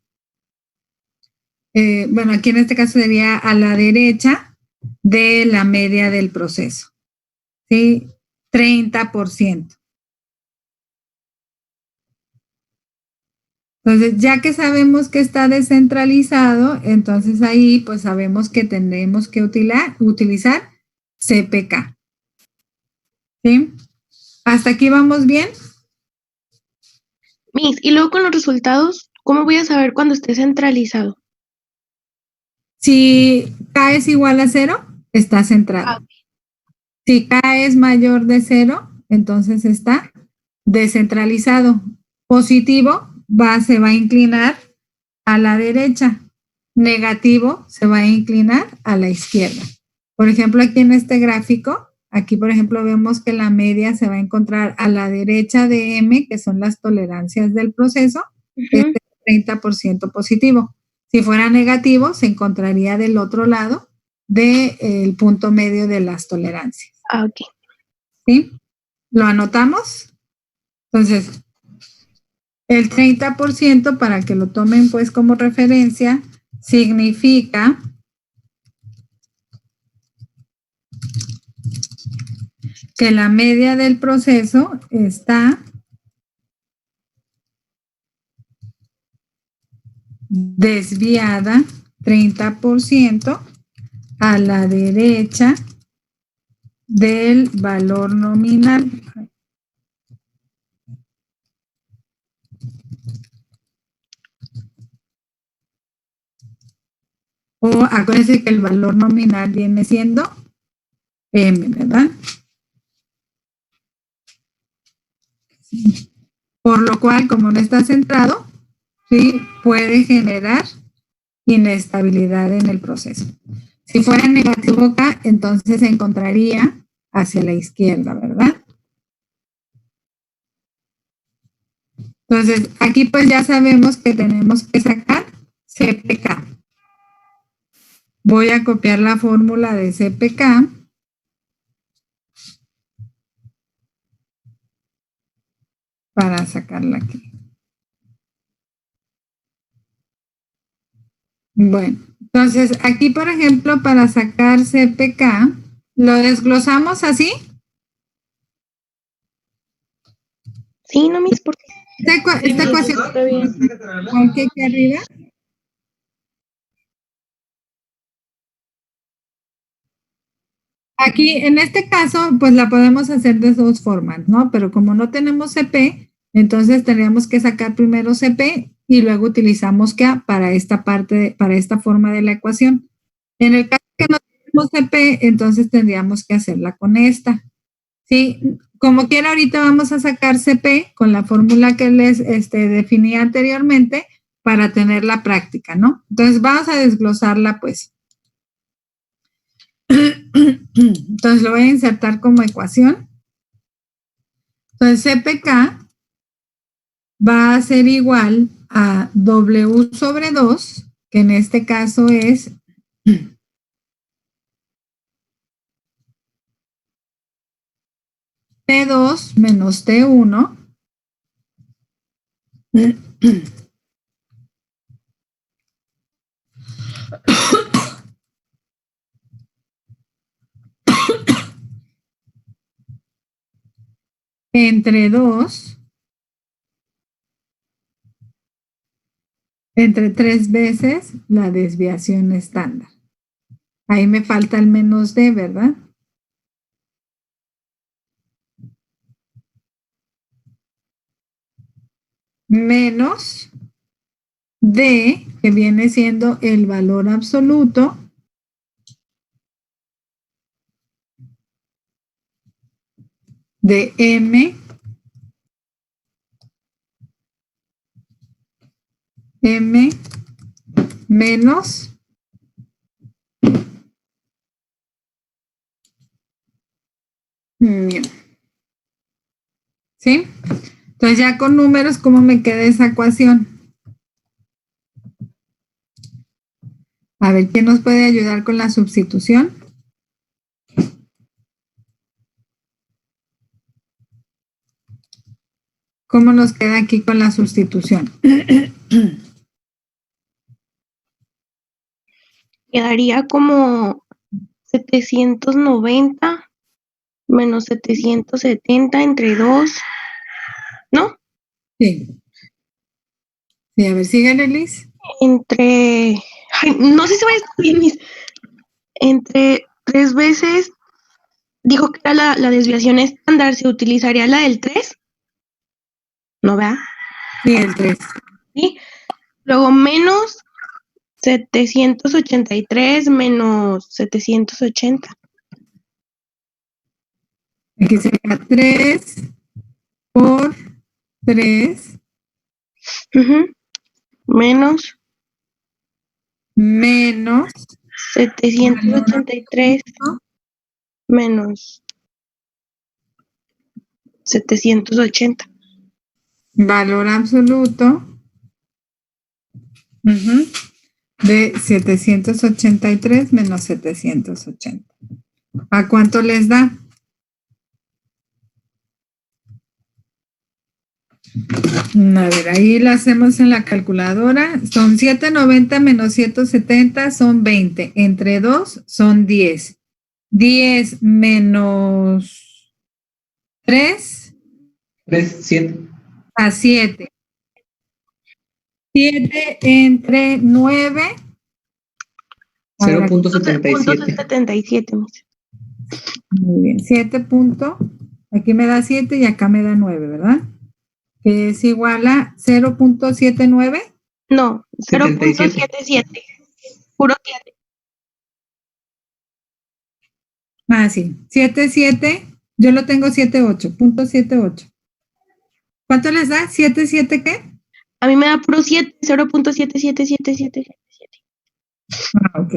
bueno, aquí en este caso sería a la derecha de la media del proceso, ¿sí? 30%. Entonces, ya que sabemos que está descentralizado, entonces ahí pues sabemos que tendremos que utilizar CPK. ¿Sí? ¿Hasta aquí vamos bien? Miss, y luego con los resultados, ¿cómo voy a saber cuando esté centralizado? Si K es igual a 0, está centrado. Si K es mayor de 0, entonces está descentralizado. Positivo se va a inclinar a la derecha. Negativo se va a inclinar a la izquierda. Por ejemplo, aquí en este gráfico, aquí por ejemplo vemos que la media se va a encontrar a la derecha de M, que son las tolerancias del proceso, este 30% positivo. Si fuera negativo, se encontraría del otro lado del punto medio de las tolerancias. Ok. ¿Sí? ¿Lo anotamos? Entonces, el 30%, para que lo tomen pues como referencia, significa que la media del proceso está desviada 30% a la derecha del valor nominal. O acuérdense que el valor nominal viene siendo M, ¿verdad? Por lo cual, como no está centrado, ¿sí? Puede generar inestabilidad en el proceso. Si fuera negativo K, entonces se encontraría hacia la izquierda, ¿verdad? Entonces, aquí pues ya sabemos que tenemos que sacar CPK. Voy a copiar la fórmula de CPK para sacarla aquí. Bueno, entonces aquí, por ejemplo, para sacar CPK, ¿lo desglosamos así? Sí, no, Miss, ¿por qué? Esta ecuación, Está bien. aquí arriba. Aquí, en este caso, pues la podemos hacer de dos formas, ¿no? Pero como no tenemos CP, entonces tendríamos que sacar primero CP y luego utilizamos K para esta parte, para esta forma de la ecuación. En el caso que no tenemos CP, entonces tendríamos que hacerla con esta. Sí, como quiera, ahorita vamos a sacar CP con la fórmula que les definí anteriormente para tener la práctica, ¿no? Entonces vamos a desglosarla, pues. Entonces lo voy a insertar como ecuación. Entonces CPK va a ser igual a W sobre 2, que en este caso es T2 menos T1 entre 2 entre 3 veces la desviación estándar. Ahí me falta el menos D, ¿verdad? Menos D, que viene siendo el valor absoluto de M menos mu. ¿Sí? Entonces ya con números, ¿cómo me queda esa ecuación? A ver, ¿quién nos puede ayudar con la sustitución? ¿Cómo nos queda aquí con la sustitución? quedaría como 790 menos 770 entre 2, ¿no? Sí. Sí, a ver, síguele, Liz. Entre, ay, no sé si voy a estar bien, entre 3 veces, dijo que era la desviación estándar, ¿se utilizaría la del 3? ¿No, vea? Sí, el 3. ¿Sí? Luego menos 783 menos 780. Aquí sería 3 por 3 Menos menos 783 menos 780. valor absoluto de 783 menos 780. ¿A cuánto les da? A ver, ahí lo hacemos en la calculadora. Son 790 menos 170 son 20. Entre 2 son 10. 10 menos 3 3, 7. a 7. 7 entre 9. 0.77. 77, mis. Muy bien. 7 punto. Aquí me da 7 y acá me da 9, ¿verdad? Que es igual a 0.79. No, 77. 0.77. Puro 7. Ah, sí. 77. Yo lo tengo 78.78. ¿Cuánto les da? ¿77 qué? A mí me da puro 7, 0.77777. Ah, ok.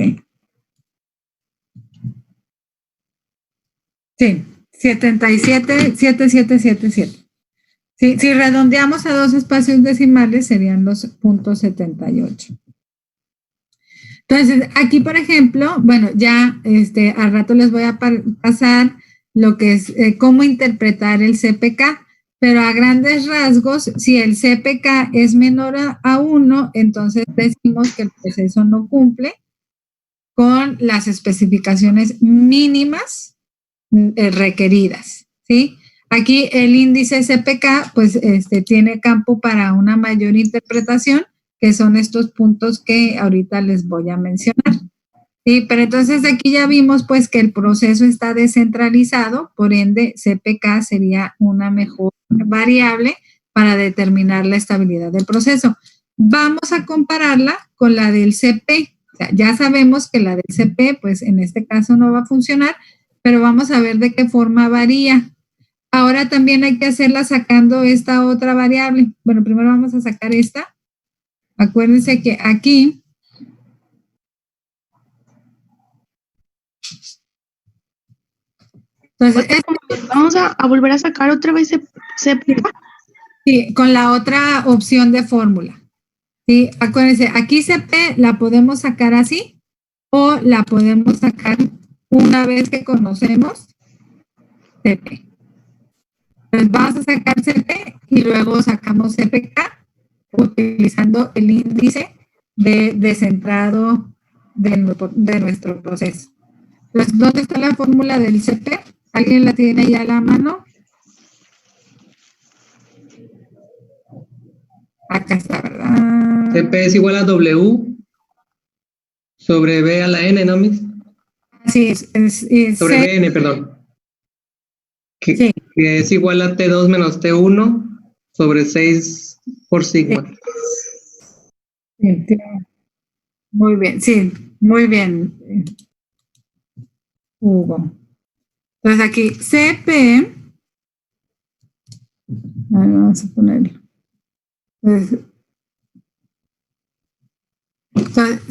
Sí, 777777. Sí, si redondeamos a 2 espacios decimales serían los .78. Entonces, aquí, por ejemplo, bueno, ya al rato les voy a pasar lo que es cómo interpretar el CPK, pero a grandes rasgos, si el CPK es menor a 1, entonces decimos que el proceso no cumple con las especificaciones mínimas requeridas, ¿sí? Aquí el índice CPK, pues, tiene campo para una mayor interpretación, que son estos puntos que ahorita les voy a mencionar. Sí, pero entonces aquí ya vimos, pues, que el proceso está descentralizado, por ende, CPK sería una mejor variable para determinar la estabilidad del proceso. Vamos a compararla con la del CP. O sea, ya sabemos que la del CP, pues, en este caso no va a funcionar, pero vamos a ver de qué forma varía. Ahora también hay que hacerla sacando esta otra variable. Bueno, primero vamos a sacar esta. Acuérdense que aquí entonces, vamos a volver a sacar otra vez CPK. Sí, con la otra opción de fórmula. Sí, acuérdense, aquí CP la podemos sacar así o la podemos sacar una vez que conocemos CP. Entonces vamos a sacar CP y luego sacamos CPK utilizando el índice de descentrado de nuestro proceso. Entonces, ¿dónde está la fórmula del CP? ¿Alguien la tiene ya a la mano? Acá está, ¿verdad? CP es igual a W sobre B a la N, ¿no, mis? Sí, Sobre BN, perdón. Que, sí. que es igual a T2 menos T1 sobre 6 por sigma. Sí, muy bien, sí, muy bien, Hugo. Entonces aquí CP, vamos a ponerlo. Entonces,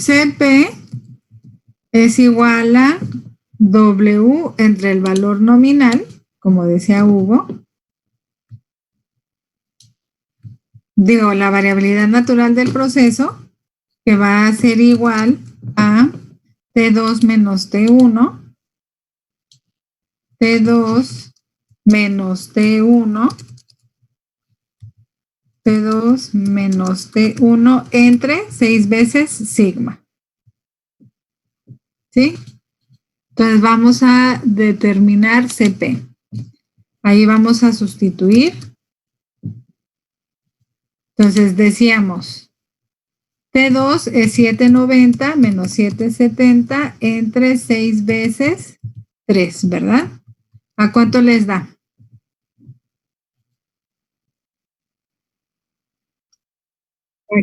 CP es igual a W entre el valor nominal, como decía Hugo, digo, la variabilidad natural del proceso, que va a ser igual a T2 menos T1, T2 menos T1, T2 menos T1 entre 6 veces sigma. ¿sí? Entonces vamos a determinar CP. Ahí vamos a sustituir. Entonces decíamos, T2 es 790 menos 770 entre 6 veces 3, ¿verdad? ¿A cuánto les da?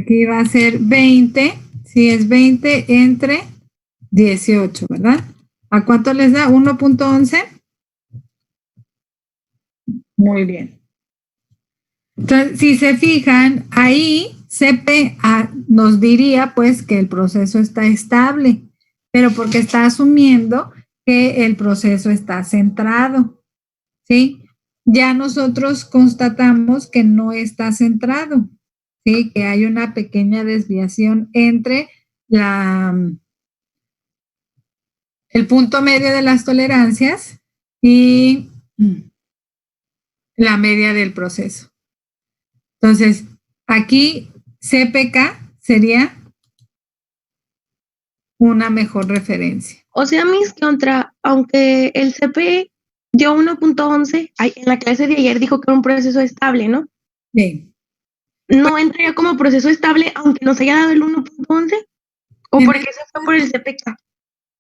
Aquí va a ser 20, si es 20 entre 18, ¿verdad? ¿A cuánto les da? 1.11. Muy bien. Entonces, si se fijan, ahí CP nos diría pues que el proceso está estable, pero porque está asumiendo que el proceso está centrado, ¿sí? Ya nosotros constatamos que no está centrado, ¿sí? Que hay una pequeña desviación entre el punto medio de las tolerancias y la media del proceso. Entonces, aquí CPK sería una mejor referencia. O sea, mis contra, aunque el CP dio 1.11, en la clase de ayer dijo que era un proceso estable, ¿no? Sí. ¿No entraría como proceso estable aunque nos haya dado el 1.11? ¿O porque se fue por el CPK?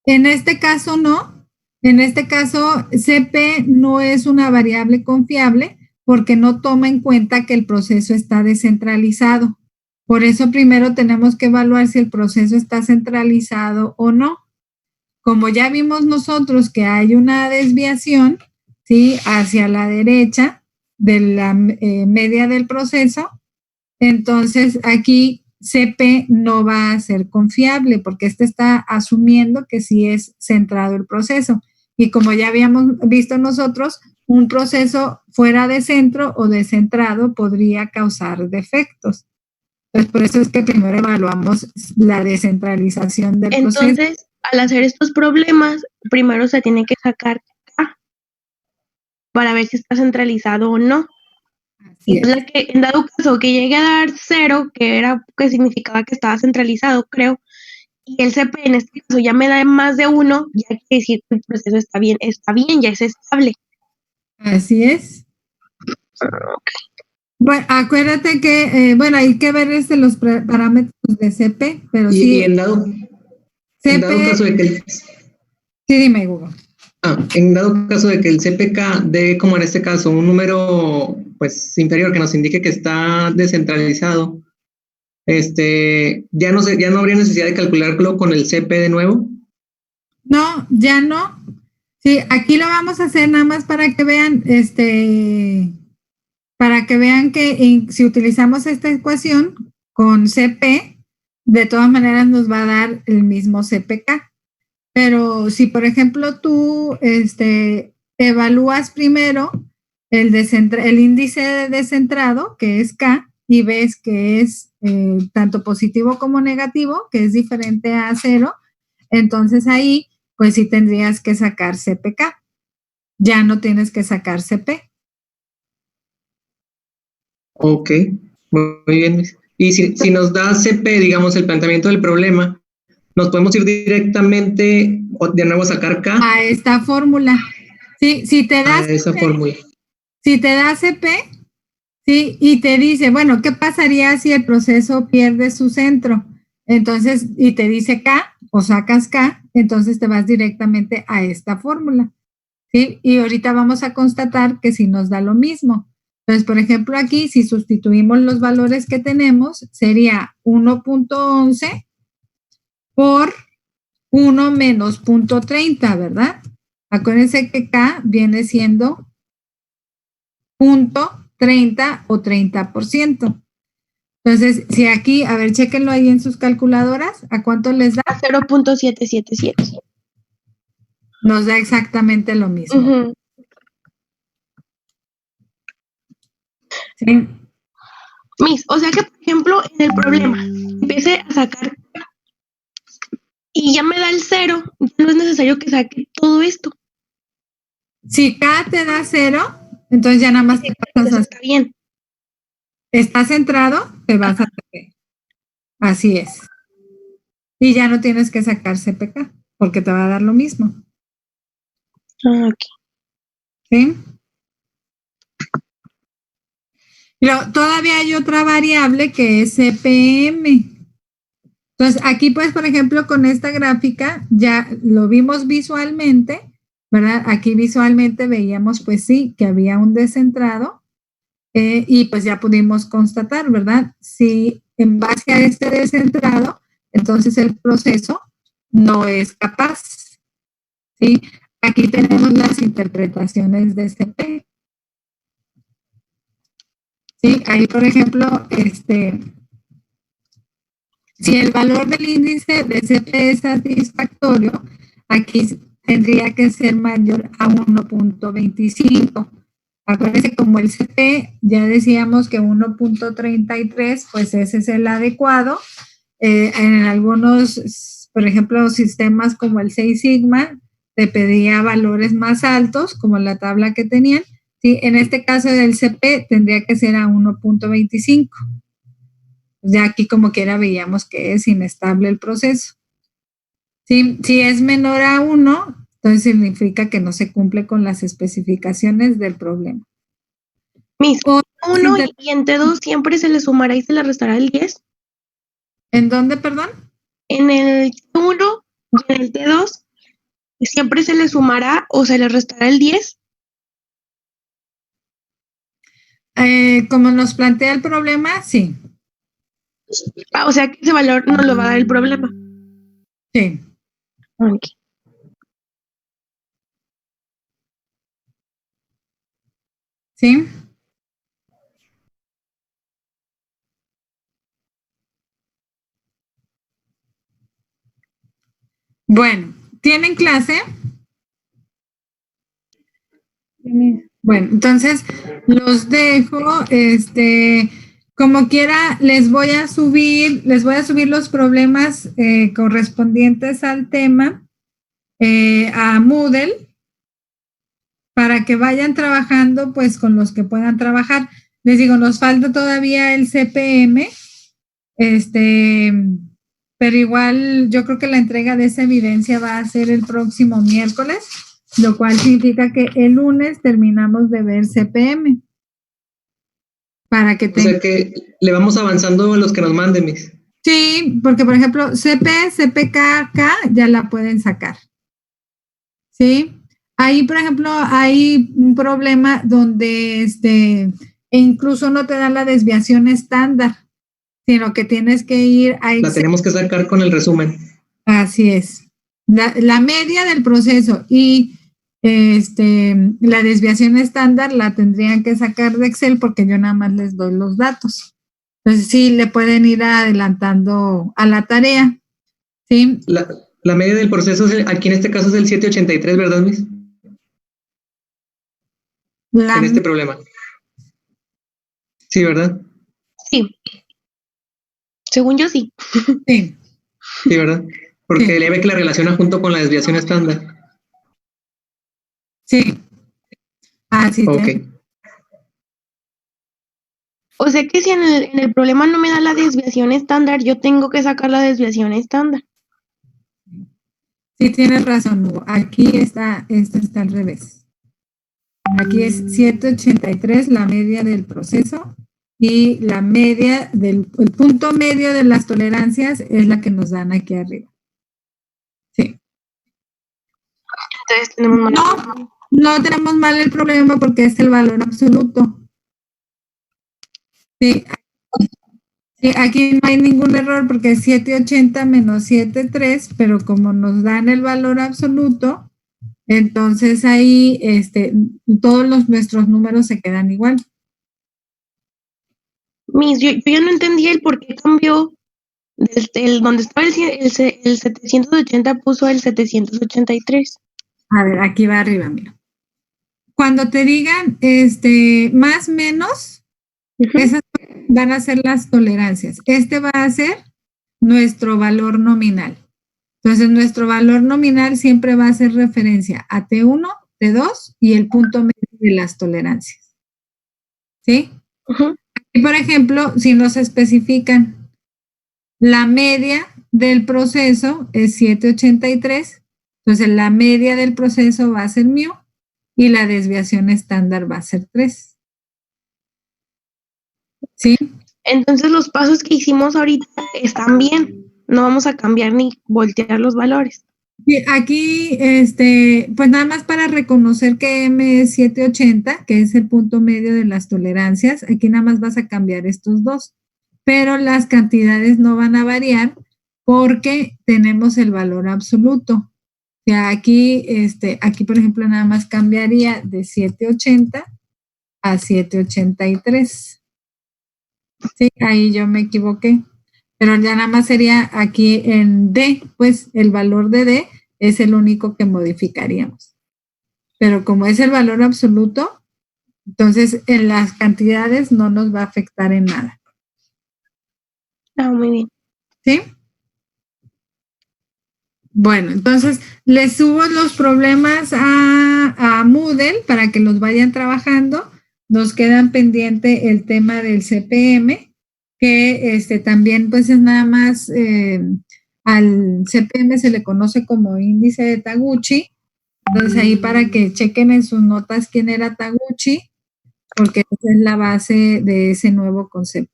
En este caso no. En este caso, CP no es una variable confiable porque no toma en cuenta que el proceso está descentralizado. Por eso primero tenemos que evaluar si el proceso está centralizado o no. Como ya vimos nosotros que hay una desviación, ¿sí? Hacia la derecha de la media del proceso, entonces aquí CP no va a ser confiable porque este está asumiendo que sí es centrado el proceso. Y como ya habíamos visto nosotros, un proceso fuera de centro o descentrado podría causar defectos. Entonces, por eso es que primero evaluamos la descentralización del proceso. Entonces, al hacer estos problemas, primero se tiene que sacar K para ver si está centralizado o no. Así Y es la que, en dado caso que llegue a dar 0, que significaba que estaba centralizado, creo, y el CP en este caso ya me da más de 1, ya quiere decir que el proceso está bien, ya es estable. Así es. Bueno, acuérdate que, hay que ver los parámetros de CP, pero sí. Y en dado caso de que Sí, dime, Hugo. En dado caso de que el CPK dé, como en este caso, un número pues inferior que nos indique que está descentralizado, ya no habría necesidad de calcularlo con el CP de nuevo. No, ya no. Sí, aquí lo vamos a hacer nada más para que vean, que si utilizamos esta ecuación con CP, de todas maneras nos va a dar el mismo CPK. Pero si, por ejemplo, tú evalúas primero el índice de descentrado, que es K, y ves que es tanto positivo como negativo, que es diferente a 0, entonces ahí, pues sí tendrías que sacar CPK. Ya no tienes que sacar CP. Ok, muy bien. Y si nos da CP, digamos, el planteamiento del problema, nos podemos ir directamente o de nuevo a sacar K. A esta fórmula. Sí, si te das esa fórmula. Si te da CP, sí, y te dice, bueno, ¿qué pasaría si el proceso pierde su centro? Entonces, y te dice K o sacas K, entonces te vas directamente a esta fórmula. ¿Sí? Y ahorita vamos a constatar que sí nos da lo mismo. Entonces, por ejemplo, aquí, si sustituimos los valores que tenemos, sería 1.11 por 1 menos 0.30, ¿verdad? Acuérdense que K viene siendo 0.30 o 30%. Entonces, si aquí, a ver, chéquenlo ahí en sus calculadoras, ¿a cuánto les da? 0.777. Nos da exactamente lo mismo. ¿Sí? O sea que, por ejemplo, en el problema, empiece a sacar y ya me da el 0, no es necesario que saque todo esto. Si K te da 0, entonces ya nada más te pasas a... Está bien. ¿Estás centrado? Te vas a CP. Así es. Y ya no tienes que sacar CPK, porque te va a dar lo mismo. Ok. ¿Sí? Pero todavía hay otra variable que es CPM. Entonces, aquí pues, por ejemplo, con esta gráfica ya lo vimos visualmente, ¿verdad? Aquí visualmente veíamos pues sí, que había un descentrado y pues ya pudimos constatar, ¿verdad? Si en base a este descentrado, entonces el proceso no es capaz, ¿sí? Aquí tenemos las interpretaciones de CP. Sí, ahí por ejemplo, si el valor del índice de CP es satisfactorio, aquí tendría que ser mayor a 1.25. Acuérdense, como el CP ya decíamos que 1.33, pues ese es el adecuado. En algunos, por ejemplo, sistemas como el 6 Sigma, te pedía valores más altos, como la tabla que tenían. Sí, en este caso del CP tendría que ser a 1.25. Ya aquí como quiera veíamos que es inestable el proceso. ¿Sí? Si es menor a 1, entonces significa que no se cumple con las especificaciones del problema. Mis 1 y en T2 siempre se le sumará y se le restará el 10. ¿En dónde, perdón? En el T1 y en el T2 siempre se le sumará o se le restará el 10. Como nos plantea el problema, sí. O sea que ese valor no lo va a dar el problema. Sí. Ok. ¿Sí? Bueno, ¿tienen clase? Bueno, entonces los dejo, como quiera, les voy a subir los problemas correspondientes al tema a Moodle para que vayan trabajando pues con los que puedan trabajar. Les digo, nos falta todavía el CPM, pero igual yo creo que la entrega de esa evidencia va a ser el próximo miércoles, lo cual significa que el lunes terminamos de ver CPM. Para que O sea que le vamos avanzando a los que nos manden, Miss. Sí, porque por ejemplo, CPKK ya la pueden sacar. ¿Sí? Ahí, por ejemplo, hay un problema donde e incluso no te dan la desviación estándar, sino que tienes que ir a Excel. La tenemos que sacar con el resumen. Así es. La media del proceso y la desviación estándar la tendrían que sacar de Excel porque yo nada más les doy los datos. Entonces sí, le pueden ir adelantando a la tarea. ¿Sí? La media del proceso aquí en este caso es el 783, ¿verdad, Miss? En este problema. Sí, ¿verdad? Sí. Según yo, sí. Sí. Sí, ¿verdad? Porque Sí. le ve que la relaciona junto con la desviación estándar. Sí. Así Ok. O sea que si en el problema no me da la desviación estándar, yo tengo que sacar la desviación estándar. Sí, tienes razón, Hugo. Aquí está, esto está al revés. Aquí es 783, la media del proceso, y la media el punto medio de las tolerancias es la que nos dan aquí arriba. Sí. Entonces tenemos mal. No tenemos mal el problema porque es el valor absoluto. Sí. Sí, aquí no hay ningún error porque es 780 menos 73, pero como nos dan el valor absoluto, entonces ahí todos nuestros números se quedan igual. Miss, yo ya no entendí el por qué cambió donde estaba el 780 puso el 783. A ver, aquí va arriba, mira. Cuando te digan más menos, esas van a ser las tolerancias. Este va a ser nuestro valor nominal. Entonces, nuestro valor nominal siempre va a hacer referencia a T1, T2 y el punto medio de las tolerancias. ¿Sí? Y por ejemplo, si nos especifican la media del proceso es 783, Entonces, la media del proceso va a ser mu y la desviación estándar va a ser 3. ¿Sí? Entonces los pasos que hicimos ahorita están bien. No vamos a cambiar ni voltear los valores. Sí, aquí, pues nada más para reconocer que M780, que es el punto medio de las tolerancias, aquí nada más vas a cambiar estos dos, pero las cantidades no van a variar porque tenemos el valor absoluto. O sea, aquí, por ejemplo, nada más cambiaría de 780 a 783. Sí, ahí yo me equivoqué. Pero ya nada más sería aquí en D, pues el valor de D es el único que modificaríamos. Pero como es el valor absoluto, entonces en las cantidades no nos va a afectar en nada. Ah, muy bien. ¿Sí? Bueno, entonces les subo los problemas a Moodle para que los vayan trabajando. Nos quedan pendiente el tema del CPM, que también pues es nada más, al CPM se le conoce como índice de Taguchi. Entonces ahí para que chequen en sus notas quién era Taguchi, porque esa es la base de ese nuevo concepto.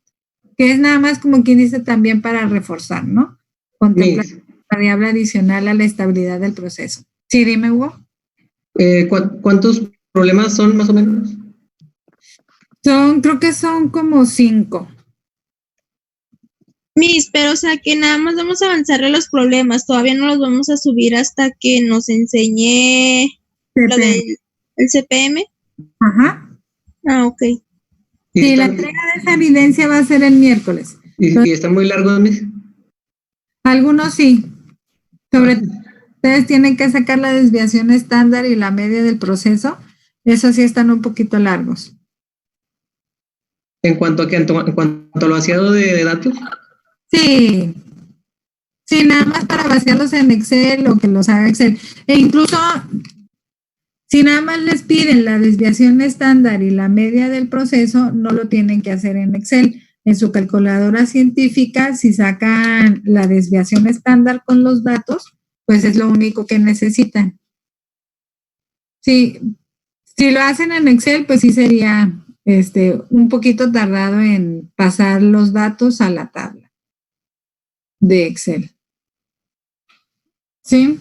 Que es nada más como quien dice también para reforzar, ¿no? Contemplar variable adicional a la estabilidad del proceso. Sí, dime, Hugo. ¿Cuántos problemas son más o menos? Creo que son como 5. Miss, pero o sea que nada más vamos a avanzarle los problemas, todavía no los vamos a subir hasta que nos enseñe lo del el CPM. Ajá. Ah, ok. Sí, la entrega de esa evidencia va a ser el miércoles. ¿Y están muy largos, Miss? Algunos sí. Sobre todo, ustedes tienen que sacar la desviación estándar y la media del proceso. Esos sí están un poquito largos. ¿En cuanto a qué? ¿En cuanto a lo vaciado de datos? Sí. Sí, nada más para vaciarlos en Excel o que los haga Excel. E incluso, si nada más les piden la desviación estándar y la media del proceso, no lo tienen que hacer en Excel. En su calculadora científica, si sacan la desviación estándar con los datos, pues es lo único que necesitan. Sí, si lo hacen en Excel, pues sí sería un poquito tardado en pasar los datos a la tabla de Excel. ¿Sí?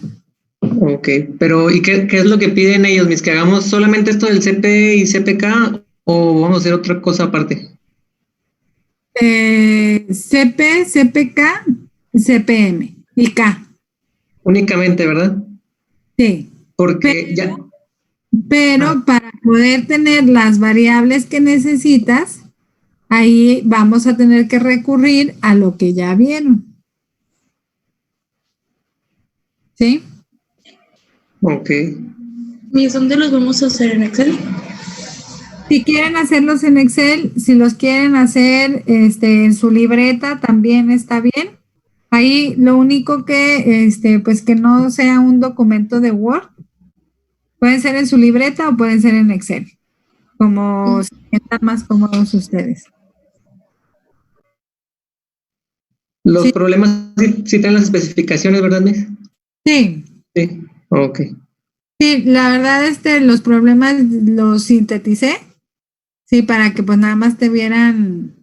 Ok, pero ¿y qué es lo que piden ellos, Miss? ¿Que hagamos solamente esto del CP y CPK o vamos a hacer otra cosa aparte? CP, CPK, CPM y K. Únicamente, ¿verdad? Sí. Porque Pero para poder tener las variables que necesitas, ahí vamos a tener que recurrir a lo que ya vieron. ¿Sí? Ok. ¿Y dónde los vamos a hacer en Excel? Si quieren hacerlos en Excel, si los quieren hacer en su libreta, también está bien. Ahí lo único que, pues que no sea un documento de Word. Pueden ser en su libreta o pueden ser en Excel, como se sientan más cómodos ustedes. Los Sí. problemas sí tienen las especificaciones, ¿verdad, Miss? Sí. Sí. Ok. Sí, la verdad, los problemas los sinteticé, sí, para que pues nada más te vieran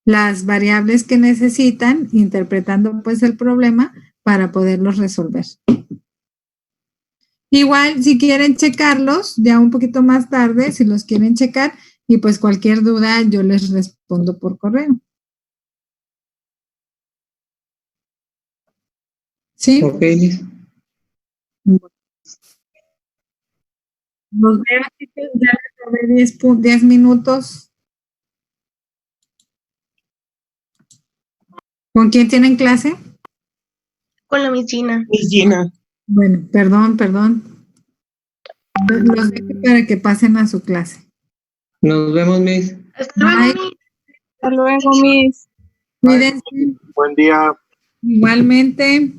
las variables que necesitan, interpretando pues el problema para poderlos resolver. Igual, si quieren checarlos, ya un poquito más tarde, si los quieren checar, y pues cualquier duda yo les respondo por correo. ¿Sí? Ok, Miss. Los veo, chicos, ya les tomé 10 minutos. ¿Con quién tienen clase? Con la Miss Gina. Miss Gina. Bueno, perdón. Los dejo para que pasen a su clase. Nos vemos, Miss. Hasta luego, Bye. Miss. Hasta luego, Miss. Cuídense. Buen día. Igualmente.